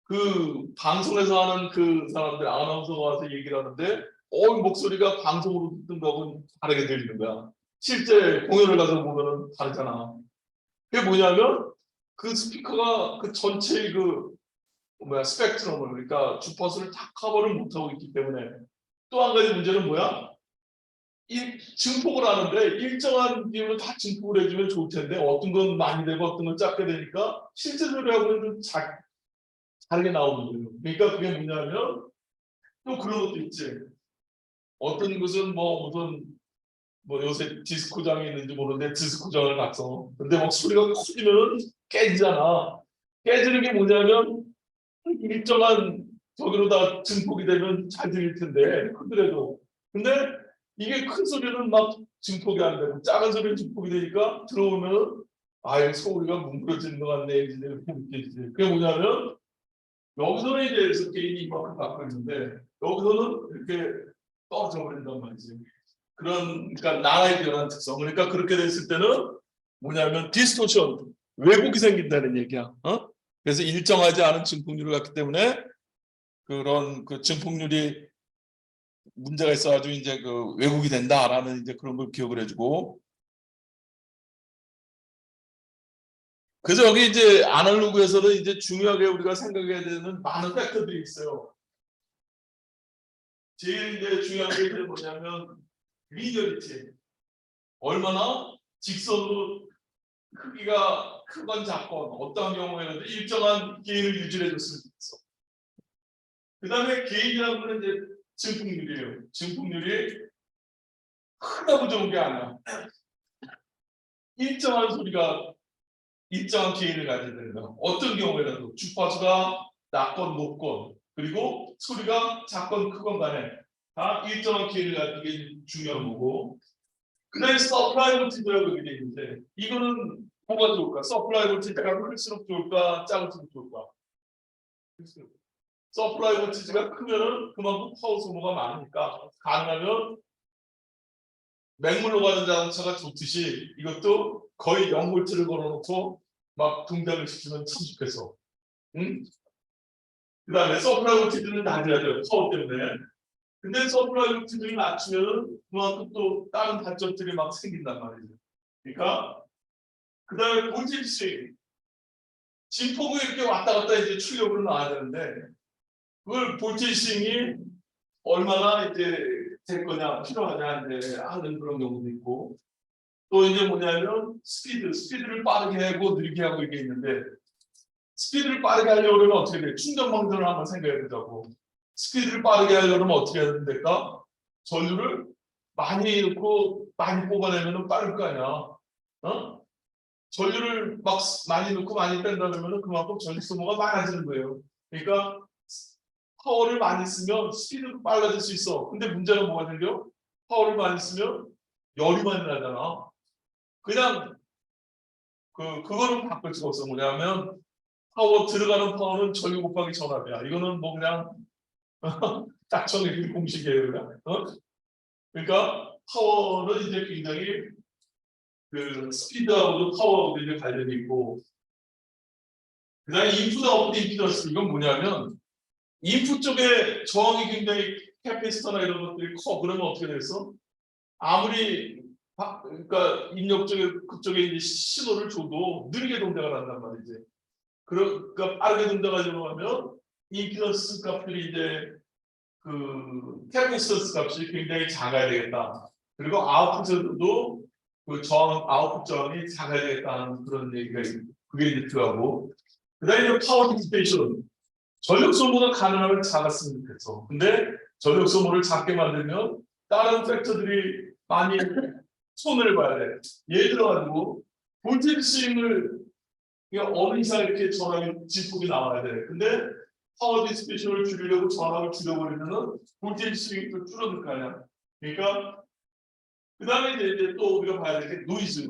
그 방송에서 하는 그 사람들 아나운서가 와서 얘기를 하는데 목소리가 방송으로 듣는 거하고는 다르게 들리는 거야. 실제 공연을 가서 보면은 다르잖아. 그게 뭐냐면 그 스피커가 그 전체 스펙트럼을 그러니까 주파수를 다 커버를 못하고 있기 때문에 또 한 가지 문제는 뭐야? 이 증폭을 하는데 일정한 비율로 다 증폭을 해주면 좋을 텐데 어떤 건 많이 되고 어떤 건 작게 되니까 실제 소리하고는 좀 다르게 나오는 거예요. 그러니까 그게 뭐냐면 또 그런 것도 있지. 어떤 것은 무슨 요새 디스코장이 있는지 모르는데 디스코장을 갔어. 근데 막 소리가 커지면 깨지잖아. 깨지는 게 뭐냐면 일정한 저기로 다 증폭이 되면 잘 들릴 텐데 그래도 근데 이게 큰 소리는 막 증폭이 안 되고 작은 소리는 증폭이 되니까 들어오면 소리가 뭉그러지는 것 같네 이렇게 느껴지지. 그게 뭐냐면 여기서는 이제 개인이 이만큼 갖고 있는데 여기서는 이렇게 떨어져 버린단 말이지. 그러니까 나라에 변한 특성. 그러니까 그렇게 됐을 때는 뭐냐면 디스토션, 왜곡이 생긴다는 얘기야. 그래서 일정하지 않은 증폭률을 갖기 때문에 그런 그 증폭률이 문제가 있어가지고 이제 그 왜곡이 된다라는 이제 그런 걸 기억을 해주고. 그래서 여기 이제 아날로그에서는 이제 중요하게 우리가 생각해야 되는 많은 팩터들이 있어요. 제일 이제 중요한 게 뭐냐면 리니어리티. 얼마나 직선으로 크기가 크건 작건 어떤 경우에는 일정한 게인을 유지해 줬을 수 있어. 그 다음에 게인이라는 건 이제 증폭률이에요. 증폭률이 크다고 좋은 게 아니야. 일정한 소리가 일정한 게인을 가져야 된다. 어떤 경우에라도 주파수가 낮건 높건 그리고 소리가 작건 크건 간에 다 일정한 게인을 가지는 게 중요한 거고. 그 다음에 서프라이 볼티지라고 얘기해 있는데 이거는 뭐가 좋을까? 서프라이 볼티지가 클수록 좋을까? 작을수록 좋을까? 서프라이 볼티지가 크면은 그만큼 파워 소모가 많으니까 가능하면 맹물로 가는 자동차가 좋듯이 이것도 거의 0볼트를 걸어놓고 막 동작을 시키면 참 좋겠어. 응? 그 다음에 서프라이 볼티지는 낮아야 돼요. 파워 때문에. 근데 서프라이 볼티지를 낮추면 그만큼 또 다른 단점들이 막 생긴단 말이죠. 그러니까 그 다음에 볼티지 스윙. 진폭이 이렇게 왔다 갔다 이제 출력으로 나와야 되는데 그걸 볼티지 스윙이 얼마나 이제 될 거냐 필요하냐 이제 하는 그런 경우도 있고 또 이제 뭐냐면 스피드를 빠르게 하고 느리게 하고 이게 있는데 스피드를 빠르게 하려고 그러면 어떻게 돼? 충전 방전을 한번 생각해 보자고. 스피드를 빠르게 하려고 그러면 어떻게 해야 될까? 전류를 많이 넣고 많이 뽑아내면 빠를 거 아니야. 전류를 막 많이 넣고 많이 뺀다 그러면 그만큼 전류 소모가 많아지는 거예요. 그러니까 파워를 많이 쓰면 스피드도 빨라질 수 있어. 근데 문제가 뭐가 생겨? 파워를 많이 쓰면 열이 많이 나잖아. 그냥 그거는 바꿀 수가 없어. 뭐냐면 들어가는 파워는 전류 곱하기 전압이야. 이거는 뭐 그냥 딱 정해진 공식이에요. 그냥. 그러니까 파워는 이제 굉장히 그 스피드하고도 파워하고도 이제 관련이 있고 그다음에 인풋 아웃풋 임피던스 이건 뭐냐면 인풋 쪽에 저항이 굉장히 캐패시터나 이런 것들이 커. 그러면 어떻게 됐어? 아무리 그러니까 입력 쪽에 그쪽에 이제 신호를 줘도 느리게 동작을 한단 말이지. 그러니까 빠르게 동작하려고 하면 임피던스 값들이 이제 그 캐패시턴스 값이 굉장히 작아야 되겠다. 그리고 아웃풋에도 그 저항 아웃풋 저항이 작아야 되겠다는 그런 얘기가 그게 이제 들어가고. 그다음에 파워 디시페이션 전력 소모가 가능하면 작았으면 좋겠어. 근데 전력 소모를 작게 만들면 다른 팩터들이 많이 손해를 봐야 돼. 예를 들어가지고 볼테이지 스윙을 어느 이상 이렇게 전압이 진폭이 나와야 돼. 근데 파워 디스피션을 줄이려고 전압을 줄여버리면은 볼테이지 스윙이 또 줄어들 거 아니야. 그러니까 그 다음에 이제 또 우리가 봐야 될 게 노이즈.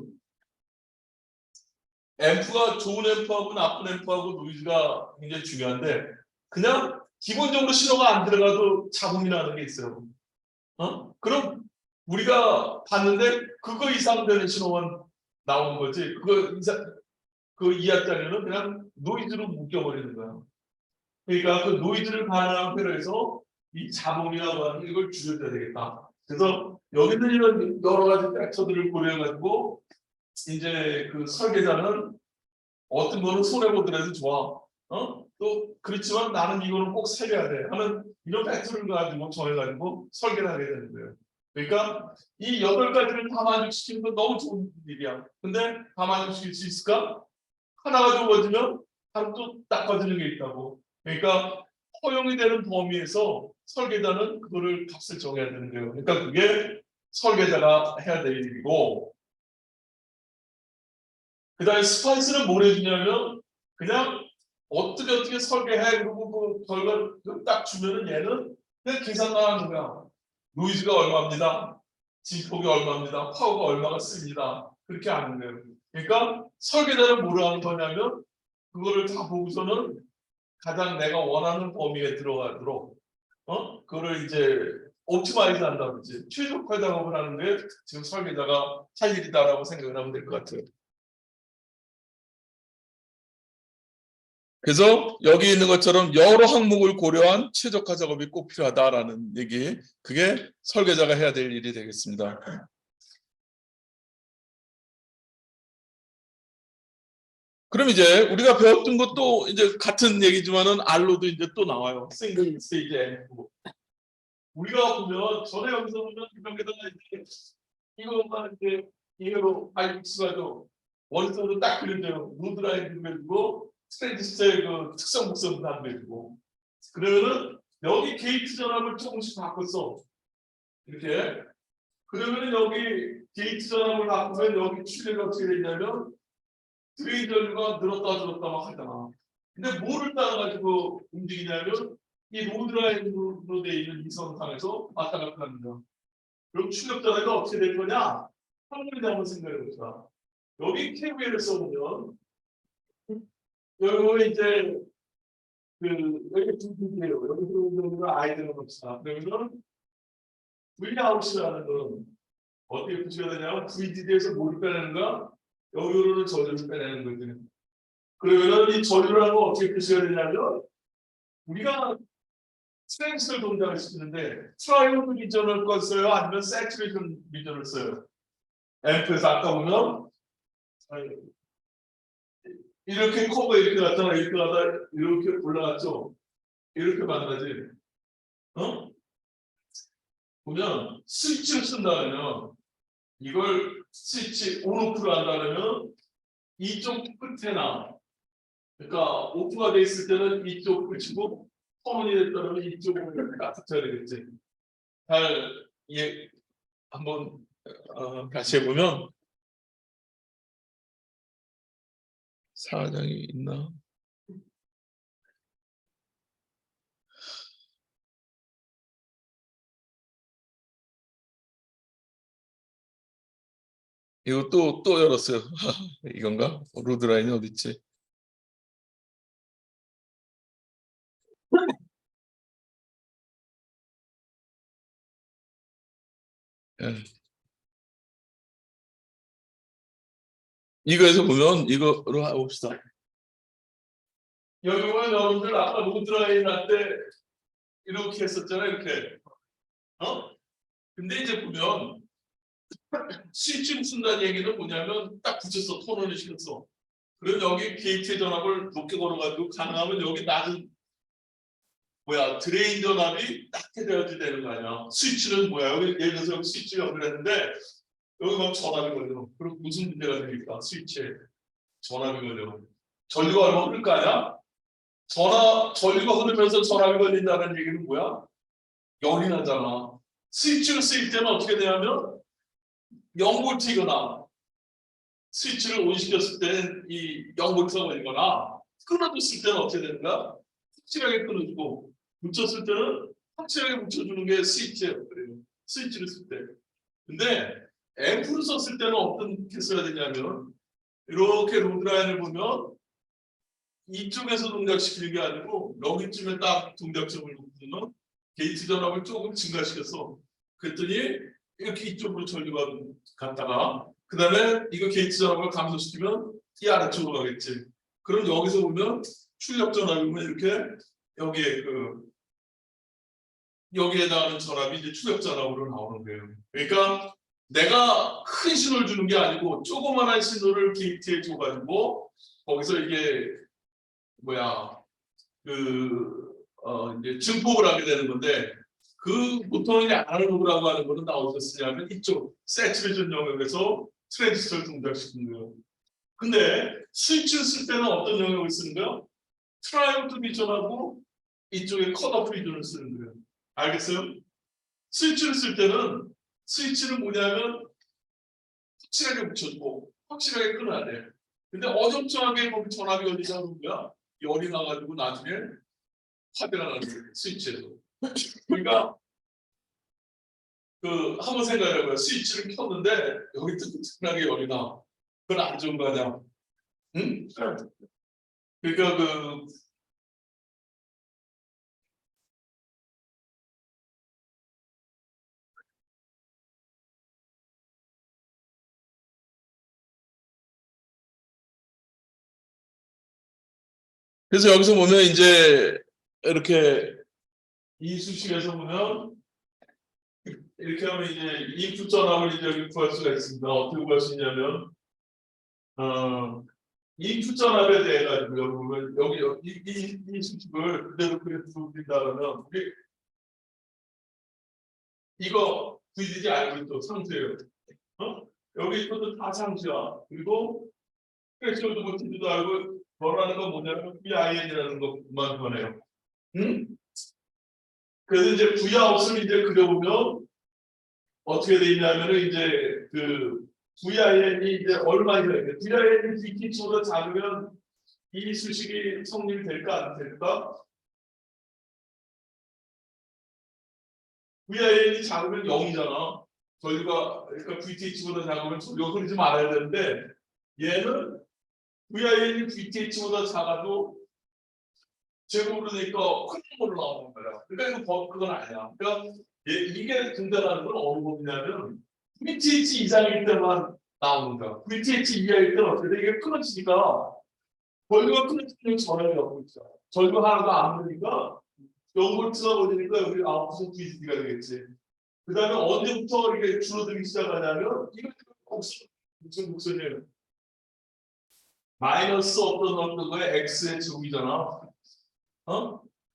앰프가 좋은 앰프하고 나쁜 앰프하고 노이즈가 굉장히 중요한데 그냥 기본적으로 신호가 안 들어가도 잡음이 나는 게 있어요. 그럼 우리가 봤는데 그거 이상 되는 신호만 나오는 거지. 그거 이상 그 이하짜리는 그냥 노이즈로 묶여버리는 거야. 그러니까 그 노이즈를 가능한 회로해서 이 잡음이라고 하는 이걸 줄여야 되겠다. 그래서 여기는 이런 여러 가지 팩터들을 고려해가지고 이제 그 설계자는 어떤 거는 손해 보더라도 좋아. 또 그렇지만 나는 이거는 꼭 살려야 돼 하는 이런 팩터를 가지고 정해가지고 설계를 하게 되는 거예요. 그러니까 이 8가지를 다 만족시키는 건 너무 좋은 일이야. 근데 다 만족시킬 수 있을까? 하나가 좁아지면 하나 또 닦아지는 게 있다고. 그러니까 허용이 되는 범위에서 설계자는 그거를 값을 정해야 되는 거예요. 그러니까 그게 설계자가 해야 될 일이고, 그다음에 스파이스는 뭘 해주냐면 그냥 어떻게 설계해 그러고 그 결과를 딱 주면은 얘는 그냥 계산만 하는 거야. 노이즈가 얼마입니다. 진폭이 얼마입니다. 파워가 얼마가 씁니다. 그렇게 하는 거예요. 그러니까 설계자는 뭘 하는 거냐면 그거를 다 보고서는 가장 내가 원하는 범위에 들어가도록 그거를 이제 옵티마이즈 한다고 그러지. 최적화 작업을 하는 게 지금 설계자가 할 일이다라고 생각을 하면 될 것 같아요. 그래서 여기 있는 것처럼 여러 항목을 고려한 최적화 작업이 꼭 필요하다라는 얘기, 그게 설계자가 해야 될 일이 되겠습니다. 그럼 이제 우리가 배웠던 것도 이제 같은 얘기지만은 R로도 이제 또 나와요. 싱글 스테이지 앰프. 우리가 보면 전에 여기서 보면 이런 게다가 이제 이거만 이제 이거로 알수가도 원선으로 딱 그려져요. 루드라인 그려지고 스테이지스의 그 특성 목선도 안 그려지고. 그러면은 여기 게이트 전압을 조금씩 바꿨어. 이렇게. 그러면은 여기 게이트 전압을 바꾸면 여기 출력이 어떻게 되냐면 드레인 전류가 늘었다 줄었다 막 하잖아. 근데 뭐를 따라가지고 움직이냐면 이 로드라인으로 되어 있는 이 선상에서 왔다 갔다 하는 거야. 그럼 출력 전압이 어떻게 될 거냐? 한번에 한번 생각해 봅시다. 여기 KVL을 써보면 여기 이제 그 여기 두 분이에요. 여기 들어오는 아이들을 봅시다. 그러면 V아웃이라는 건 어떻게 표시가 되냐면 VDD에서 뭐를 빼내는가? 여기로는 저주를 빼내는 거지. 그러면 이 저주를 하면 어떻게 표시가 되냐면 우리가 트랜스를 동작을 시키는데 트라이오드 리전을 걸 써요? 아니면 세츄레이션 리전을 써요? 앰프에서 아까 보면 이렇게 커버 이렇게 갔잖아. 이렇게 가다 이렇게 올라갔죠. 이렇게 만나지. 보면 스위치를 쓴다면 이걸 스위치 온오프를 한다면 이쪽 끝에나 그러니까 오프가 돼 있을 때는 이쪽 끝이고 컴온이 됐다면 이쪽을 붙여야 되겠지. 잘 한번 다시 해보면 사장이 있나? 이거 또 열었어요. 이건가? 로드라인이 어디 있지? 예. 이거에서 보면 이거로 해봅시다. 여기 보면 여러분들 아까 로드라인 할 때 이렇게 했었잖아요. 이렇게. 근데 이제 보면 스위칭 쓴다는 얘기는 뭐냐면 딱 붙였어. 톤온을 시켰어. 그럼 여기 게이트 전압을 높게 걸어가지고 가능하면 여기 낮은 드레인 전압이 낮게 되어야 되는 거 아니야. 스위치는 여기 예를 들어서 여기 스위치 연결했는데 여기 막 전압이 걸려. 그럼 무슨 문제가 됩니까? 스위치에 전압이 걸려. 전류가 얼마 흐를 거 아니야? 전류가 흐르면서 전압이 걸린다는 얘기는 뭐야? 열이 나잖아. 스위치를 쓰일 때는 어떻게 되냐면 0볼트이거나 스위치를 온시켰을 때는 이 0볼트가 걸리거나 끊어줬을 때는 어떻게 되는 거야? 확실하게 끊어주고 붙였을 때는 확실하게 붙여주는 게 스위치예요. 그래요. 스위치를 쓸 때. 근데 앰프를 썼을 때는 어떻게 써야 되냐면 이렇게 로드라인을 보면 이쪽에서 동작시키는 게 아니고 여기쯤에 딱 동작점을 놓으면 게이트 전압을 조금 증가시켰어. 그랬더니 이렇게 이쪽으로 전류가 갔다가 그 다음에 이거 게이트 전압을 감소시키면 이 아래쪽으로 가겠지. 그럼 여기서 보면 출력 전압이면 이렇게 여기에 닿는 전압이 이제 출력 전압으로 나오는 거예요. 그러니까 내가 큰 신호를 주는 게 아니고 조그만한 신호를 게이트에 줘가지고 거기서 이게 이제 증폭을 하게 되는 건데 그 보통 이제 아날로그라고 하는 거는 어디서 쓰냐면 이쪽 세츄레이션 영역에서 트랜지스터를 동작시키는 거예요. 근데 스위치를 쓸 때는 어떤 영역을 쓰는 거예요? 트라이오드 비전하고 이쪽에 컷오프 리전을 쓰는 거예요. 알겠어요? 스위치를 쓸 때는 스위치는 뭐냐면 확실하게 붙여주고 확실하게 끊어야 돼. 근데 어정쩡하게 거기 전압이 걸리자 그런 거야. 열이 나가지고 나중에 화재가 나는 거예요. 스위치에서. 그러니까 한번 생각해봐요. 스위치를 켰는데 여기 뜨끈뜨끈하게 열이 나. 그건 안 좋은 거 아니야? 응? 그러니까 그래서 여기서 보면 이제 이렇게 이 수식에서 보면 이렇게 하면 이제 인풋 전압을 이제 여기 구할 수가 있습니다. 어떻게 구할 수 있냐면 인풋 전압에 대해 가지고 여기 보면 이 수식을 그대로 그래프로 그린다 그러면 우리 이거 VDD 알고 있죠? 상수예요. 여기 것도 다 상수야. 그리고 스페셜도 못인지도 알고 뭐라는 건 뭐냐면 VIN이라는 것만 보네요. 응? 그래서 이제 V아웃을 이제 그려보면 어떻게 돼 있냐면은 이제 VIN이 이제 얼마나 돼요? VIN이 VT보다 작으면 이 수식이 성립이 될까 안 될까? VIN이 작으면 0이잖아. 그러니까 VTH보다 작으면 전류가 흐르지 말아야 되는데 얘는 VIN이 VTH보다 작아도 제곱으로 되니까 큰 걸로 나오는 거야. 그러니까 그건 아니야. 그러니까 이게 등단하는 건 어느 법이냐면 VTH 이상일 때만 나오는 거야. VTH 이하일 때는 어떻게 돼? 이게 끊어지니까 전류가 끊어지는 전압이 없고 있어. 전류가 하나도 안 흐르니까 0볼트가 걸리니까 여기 아웃풋은 VT가 되겠지. 그 다음에 언제부터 이게 줄어들기 시작하냐면 이거 무슨 목소리예요? 마이너스 어떤 넘는 x의 제곱이잖아.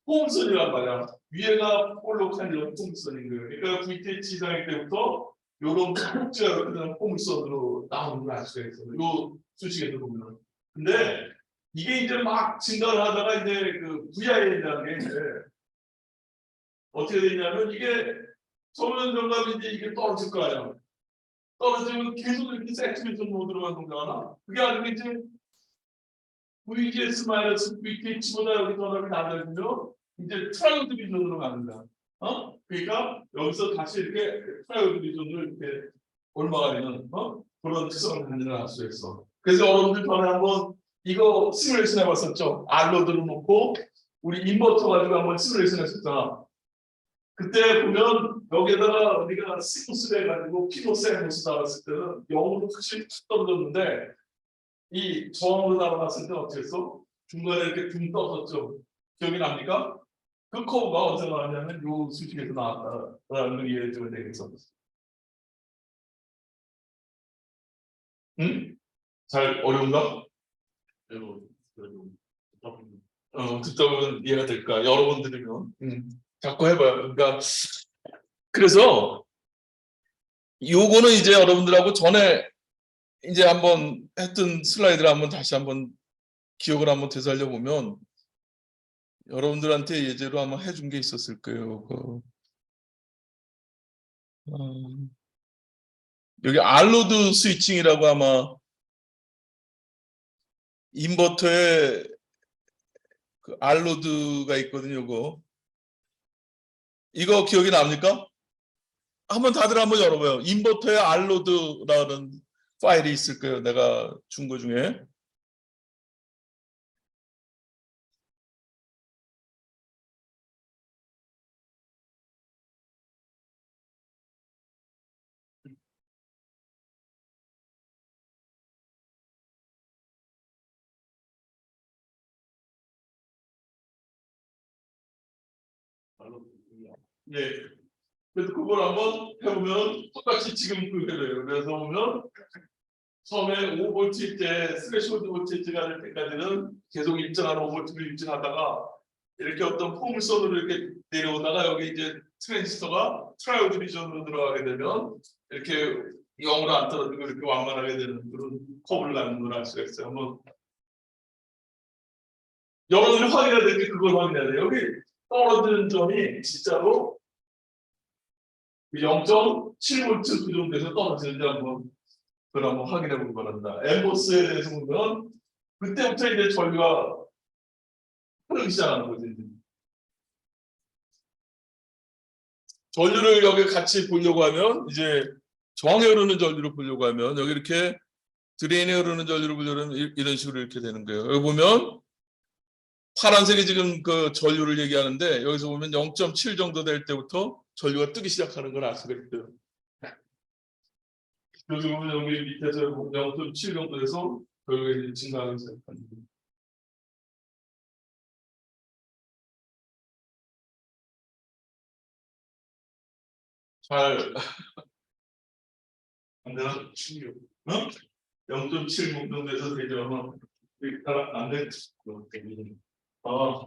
포음선이란 말이야. 위에가 볼록한 이런 포음선인 거예요. 그러니까 VTH 이상일 때부터 이런 폭지가 이렇게 포음선으로 나오는 걸 알 수가 있어요. 이 수식에서 보면. 근데 이게 이제 막 증가를 하다가 이제 VIN이라는 게 이제 어떻게 되냐면 이게 소면 정답이 이제 이게 떨어질 거 아니야. 떨어지면 계속 이렇게 세츄레이션 모드로만 동작하나? 그게 아니고 이제 VGS 마이너스 VTH보다 여기 전압이 낮아지면 이제 트라이오드 비전으로 갑니다. 그러니까 여기서 다시 이렇게 트라이오드 비전을 이렇게 올라가는 그런 특성을 갖는 수 있어. 그래서 여러분들 전에 한번 이거 시뮬레이션 해봤었죠. R로드를 놓고 우리 인버터 가지고 한번 시뮬레이션 했었잖아. 그때 보면 여기에다가 우리가 시누스를 해가지고 피노세모스 달았을 때는 0으로 확실히 탁 떨어졌는데 이 저항으로 달아놨을 때 어떻게 했어? 중간에 이렇게 둥 떠섰죠. 기억이 납니까? 그 커브가 어디서 나왔냐면 요 수식에서 나왔다라는 걸 이해해 주면 되겠어. 응? 잘 어려운가? 듣다 보면 이해가 될까? 여러 번 들으면. 자꾸 해봐요. 그러니까 그래서 요거는 이제 여러분들하고 전에 이제 한번 했던 슬라이드를 한번 다시 한번 기억을 한번 되살려 보면 여러분들한테 예제로 아마 해준 게 있었을 거예요. 여기 알로드 스위칭이라고 아마 인버터에 그 알로드가 있거든요. 이거 기억이 납니까? 한번 다들 한번 열어봐요. 인버터에 알로드라는 파일이 있을 거예요. 내가 준 거 중에. 네. 그래서 그걸 한번 해보면 똑같이 지금 그대로예요. 그래서 보면 처음에 5볼트째 스레시홀드 볼트가 될 때까지는 계속 일정한 5볼트를 유지하다가 이렇게 어떤 포물선으로 이렇게 내려오다가 여기 이제 트랜지스터가 트라이오드 리전으로 들어가게 되면 이렇게 0으로 안 떨어지고 이렇게 완만하게 되는 그런 커브를 갖는 걸 알 수가 있어요. 한번 여러분이 확인해야 될 게 그걸 확인해야 돼요. 여기 떨어지는 점이 진짜로 0.7V 그 정도에서 떨어지는지 그걸 한번 확인해 보기 바랍니다. 엠보스에 대해서 보면 그때부터 이제 전류가 흐르기 시작하는 거죠. 이제. 전류를 여기 같이 보려고 하면 이제 저항에 흐르는 전류를 보려고 하면 여기 이렇게 드레인에 흐르는 전류를 보려면 이런 식으로 이렇게 되는 거예요. 여기 보면 파란색이 지금 그 전류를 얘기하는데 여기서 보면 0.7 정도 될 때부터 전류가 뜨기 시작하는 걸 알 수가 있어요. 여기 보면 여기 밑에서 0.7 정도에서 결국에 증가하기 시작합니다. 잘 안 되나? 어? 0.7 정도에서 되죠. 안 돼. 아,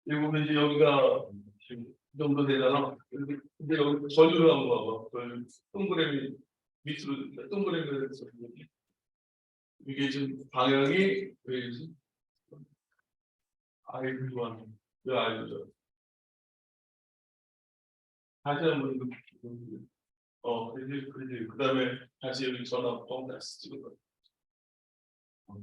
이 보면 이제 여기가 지금 이 정도 되잖아. 근데 여기 전류를 한번 봐봐. 동그라미 밑으로 동그라미를 해서 이게 지금 방향이 왜지? 아이브가 왜 아이브죠? 다시 한번 그지. 그다음에 다시 여기 전화 다시 찍어.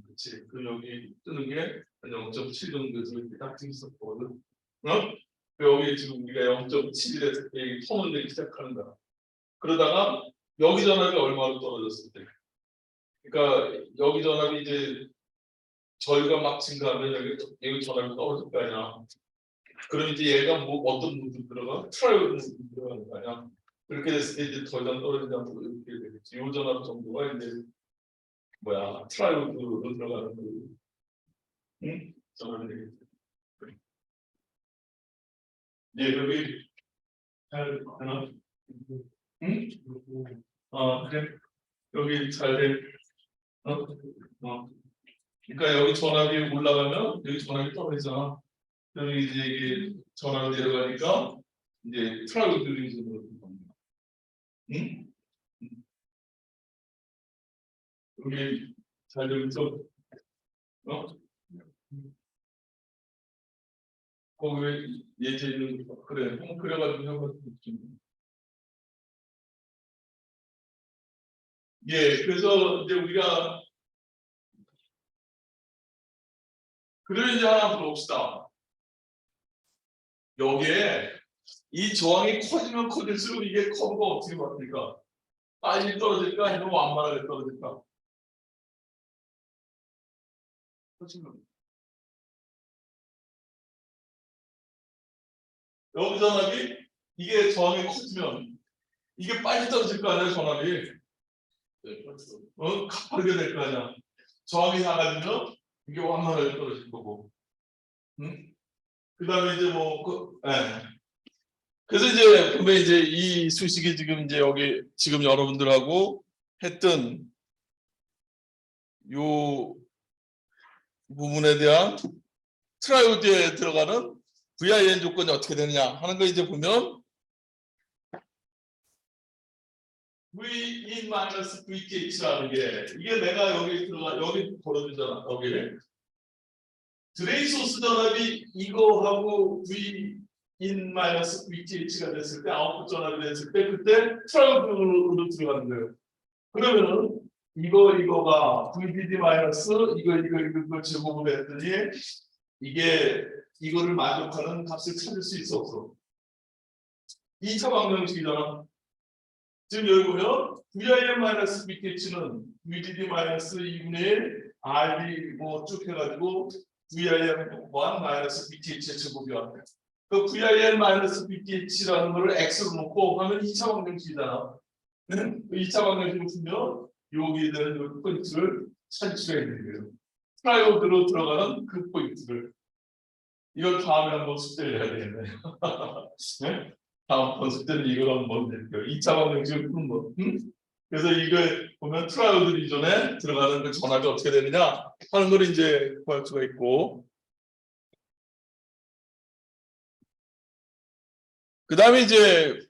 그치. 그 여기 뜨는 게 0.7 정도에서 이렇게 딱 있었거든. 어? 여기 지금 우리가 0.7에서 톤을 내기 시작하는 거야. 그러다가 여기 전압이 얼마로 떨어졌을 때. 그러니까 여기 전압이 이제 저희가 막 증가하면 여기 전압이 떨어질 거 아니야. 그럼 이제 얘가 뭐 어떤 부분 들어가? 트라이오드 부분 들어가는 거 아니야. 그렇게 됐을 때 이제 더 이상 떨어지지 않고 이렇게 되겠지. 이 전압 정도가 이제 트라이오드로 들어가는 거. 응? 전압이 되겠지. 예, 여기 잘 되나? 응? 그래. 여기 잘 돼. 그러니까 여기 전압이 올라가면 여기 전압이 떨어지잖아. 여기 이제 이게 전압이 내려가니까 이제 트라이오드 리전으로 됩니다. 응? 여기 잘 되고 있어. 거기 왜 예제 있는 거 그래. 그래가지고 해가지고 좀. 예, 그래서 이제 우리가 그래 이제 하나 들어봅시다. 여기에 이 저항이 커지면 커질수록 이게 커브가 어떻게 바뀔까? 빨리 떨어질까 아니면 완만하게 떨어질까? 여기 전압이 이게 저항이 커지면 이게 빨리 떨어질 거 아니야 전압이. 가파르게 될 거 아니야. 저항이 작아지면 이게 완만하게 떨어질 거고. 그다음에 이제 그래서 이제 보면 이제 이 수식이 지금 이제 여기 지금 여러분들하고 했던 요 부분에 대한 트라이오드에 들어가는 VIN 조건이 어떻게 되느냐 하는 거 이제 보면 V-VTH라는 게 이게 내가 여기 들어가 여기 걸어주잖아. 여기를 드레이 소스 전압이 이거하고 V-VTH가 됐을 때 아웃풋 전압이 됐을 때 그때 트라이오드로 들어가는 거예요. 그러면은 이거가 VDD 마이너스 이거 제곱을 했더니 이게 이거를 만족하는 값을 찾을 수 있어 없어? 2차 방정식이잖아. 지금 여기 보면 VIM-BTH는 VDD-2분의 1 RD 쭉 해가지고 VIM-BTH의 제곱이야. 그 VIM-BTH라는 거를 X로 놓고 하면 2차 방정식이잖아. 2차 방정식을 쓰면 여기에 대한 요 포인트를 찾을 수가 있는 거예요. 트라이오드로 들어가는 그 포인트를. 이걸 다음에 한번 숙제를 해야 되겠네. 네? 다음 숙제는 이걸 한번 낼게요. 2차 방정식을 푸는 거. 그래서 이걸 보면 트라이오드 리전에 들어가는 그 전압이 어떻게 되느냐 하는 걸 이제 구할 수가 있고. 그 다음에 이제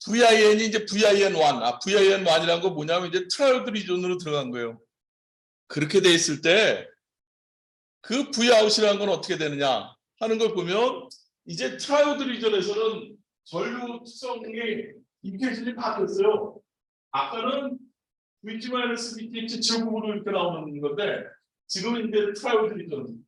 VIN이 이제 VIN1. VIN1이라는 거 뭐냐면 이제 트라이오드 리전으로 들어간 거예요. 그렇게 돼 있을 때 그 Vout이라는 건 어떻게 되느냐 하는 걸 보면 이제 트라이오드 리전에서는 전류 특성이 인디케이션이 바뀌었어요. 아까는 VG-BTH 제곱으로 이렇게 나오는 건데 지금은 이제 트라이오드 리전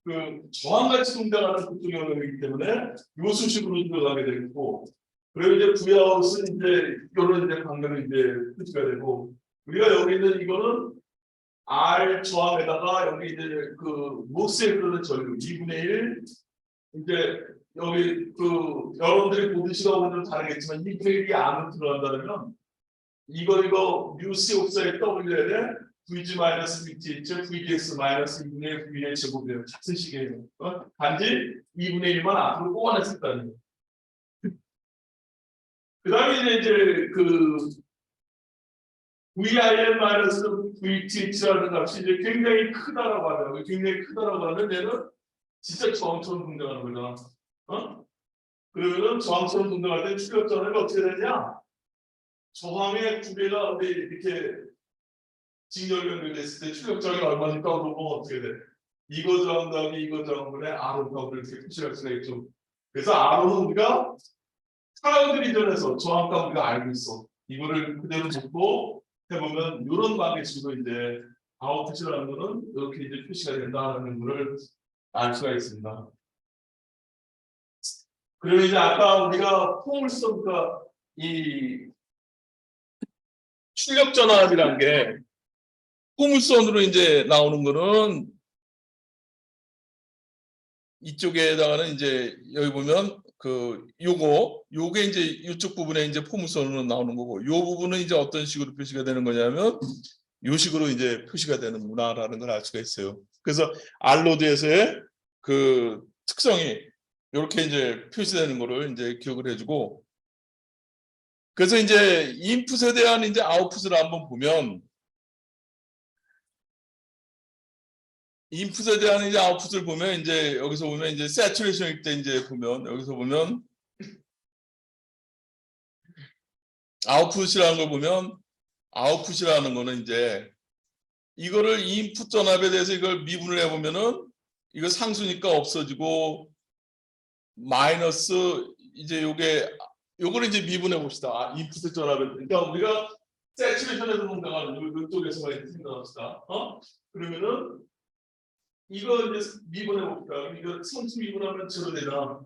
그 저항같이 동작하는 그쪽 영역이기 때문에 요 수식으로 들어가게 되고 그리고 이제 Vout은 이제 이런 이제 방면으로 이제 표시가 되고 우리가 여기 있는 이거는 R 저항에다가 여기 이제 그 목스에 흐르는 전류 2분의 1 이제 여기 그 여러분들이 보듯이가 오늘 다르겠지만 2분의 1이 안으로 들어간다면 이거 뮤C 옵사에 떠올려야 돼 VG-BTH VDX 마이너스 2분의 1 제곱이에요. 같은 식이에요. 단지 2분의 1만 앞으로 뽑아냈었다는 거예요. 그 다음에 이제 그 VIM-VTH라는 값이 이제 굉장히 크다라고 하면 굉장히 크다라고 하면 얘는 진짜 저항처럼 동작하는 거잖아. 그러면 저항처럼 동작할 때 출력 전압이 어떻게 되냐? 저항의 2배가 이렇게 직렬 연결됐을 때 출력 전압이 얼마니까 그러면 어떻게 돼? 이거 저항 값이 이거 저항분의 R호 값을 이렇게 표시할 수가 있죠. 그래서 R호는 우리가 트라이오드 리전에서 저항 값 우리가 알고 있어. 이거를 그대로 놓고 해보면 이런 방식으로 이제 아웃풋이라는 거는 이렇게 이제 표시가 된다는 것을 알 수가 있습니다. 그리고 이제 아까 우리가 포물선과 이 출력 전압이란 게 포물선으로 이제 나오는 거는 이쪽에다가는 이제 여기 보면 그 요게 이제 이쪽 부분에 이제 포물선으로 나오는 거고 요 부분은 이제 어떤 식으로 표시가 되는 거냐면 요 식으로 이제 표시가 되는구나라는 걸 알 수가 있어요. 그래서 알로드에서의 그 특성이 이렇게 이제 표시되는 거를 이제 기억을 해주고 그래서 이제 인풋에 대한 이제 아웃풋을 한번 보면 인풋에 대한 이제 아웃풋을 보면 이제 여기서 보면 이제 세츄레이션일 때 이제 보면 여기서 보면 아웃풋이라는 걸 보면 아웃풋이라는 거는 이제 이거를 인풋 전압에 대해서 이걸 미분을 해보면은 이거 상수니까 없어지고 마이너스 이제 요거를 이제 미분해 봅시다. 인풋 전압에 그러니까 우리가 세츄레이션에서 동작하는 이쪽에서만 이렇게 생각합시다. 그러면은 이거 이제 미분해 봅시다. 이거 상수 미분하면 제로 되나?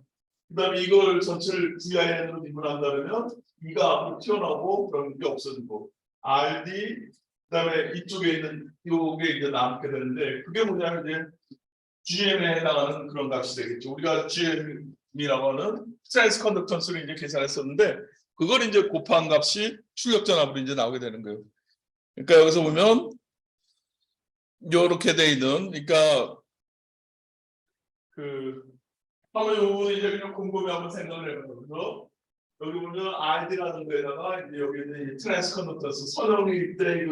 그다음에 이걸 전체를 VIN으로 미분한다면 이가 앞으로 튀어나오고 그런 게 없어지고 RD 그다음에 이쪽에 있는 요게 이제 남게 되는데 그게 뭐냐면 이제 GM에 해당하는 그런 값이 되겠죠. 우리가 GM이라고 하는 트랜스 컨덕턴스를 이제 계산했었는데 그걸 이제 곱한 값이 출력 전압으로 이제 나오게 되는 거예요. 그러니까 여기서 보면 요렇게 돼 있는, 그러니까 한번 요 부분 이제 그냥 곰곰이 한번 생각을 해보면서 여기 보면 RD라는 데다가 이제 여기 이제 트랜스 컨덕터스 선형일 때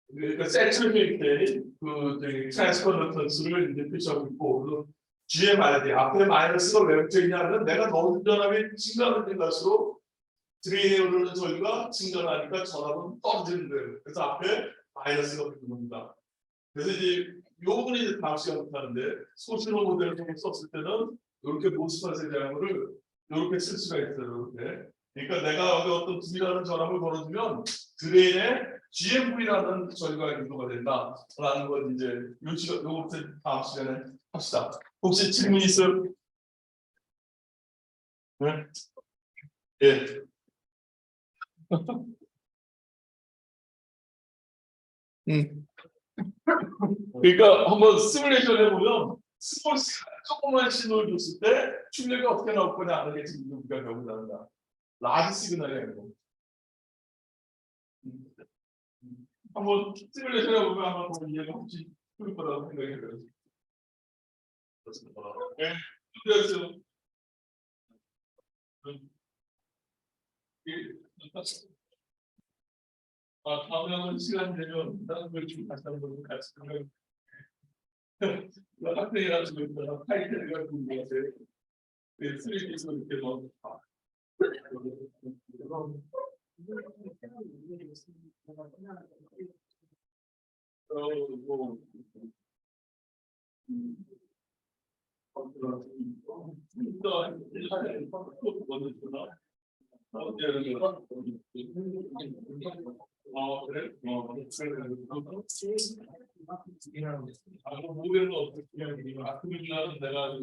그러니까 세츄레이트 때그 트랜스 컨덕터스를 이제 표시하고 있고 그리고 GMRD 앞에 마이너스가 왜 붙어 있냐면 내가 너무 전압이 증가하는 갈수록 드레인에 오르는 저희가 증가하니까 전압은 떨어지는 거예요. 그래서 앞에 마이너스가 붙는 겁니다. 그래서 이제 이 부분이 이제 다음 시간에 하는데 소실로 모델을 썼을 때는 이렇게 모스팟에 대한 거를 이렇게 쓸 수가 있어요. 이렇게. 그러니까 내가 여기 어떤 V라는 전압을 걸어주면 드레인에 GMV라는 저희가 유도가 된다라는 건 이제 요거부터 다음 시간에 합시다. 혹시 질문 있어요? 네? 예. 그러니까 한번 시뮬레이션 해보면 조그만 신호를 줬을 때 출력이 어떻게 나올 거냐 하는 게 지금 우리가 배우는다. 라지 시그널이 아니고. 한번 시뮬레이션 해보면 아마 더 이해가 훨씬 풀릴 거라고 생각이 들어요. 네. 그래서 다음에 한번 시간 되면 다른 걸 좀 다시 한번 같이 생각. 학생이라서 그런가 타이틀을 궁금해서요. 네, 스리에서 이렇게 뭐. 뭐. 그래? 모델은 어떻게 하냐? 그러면 내가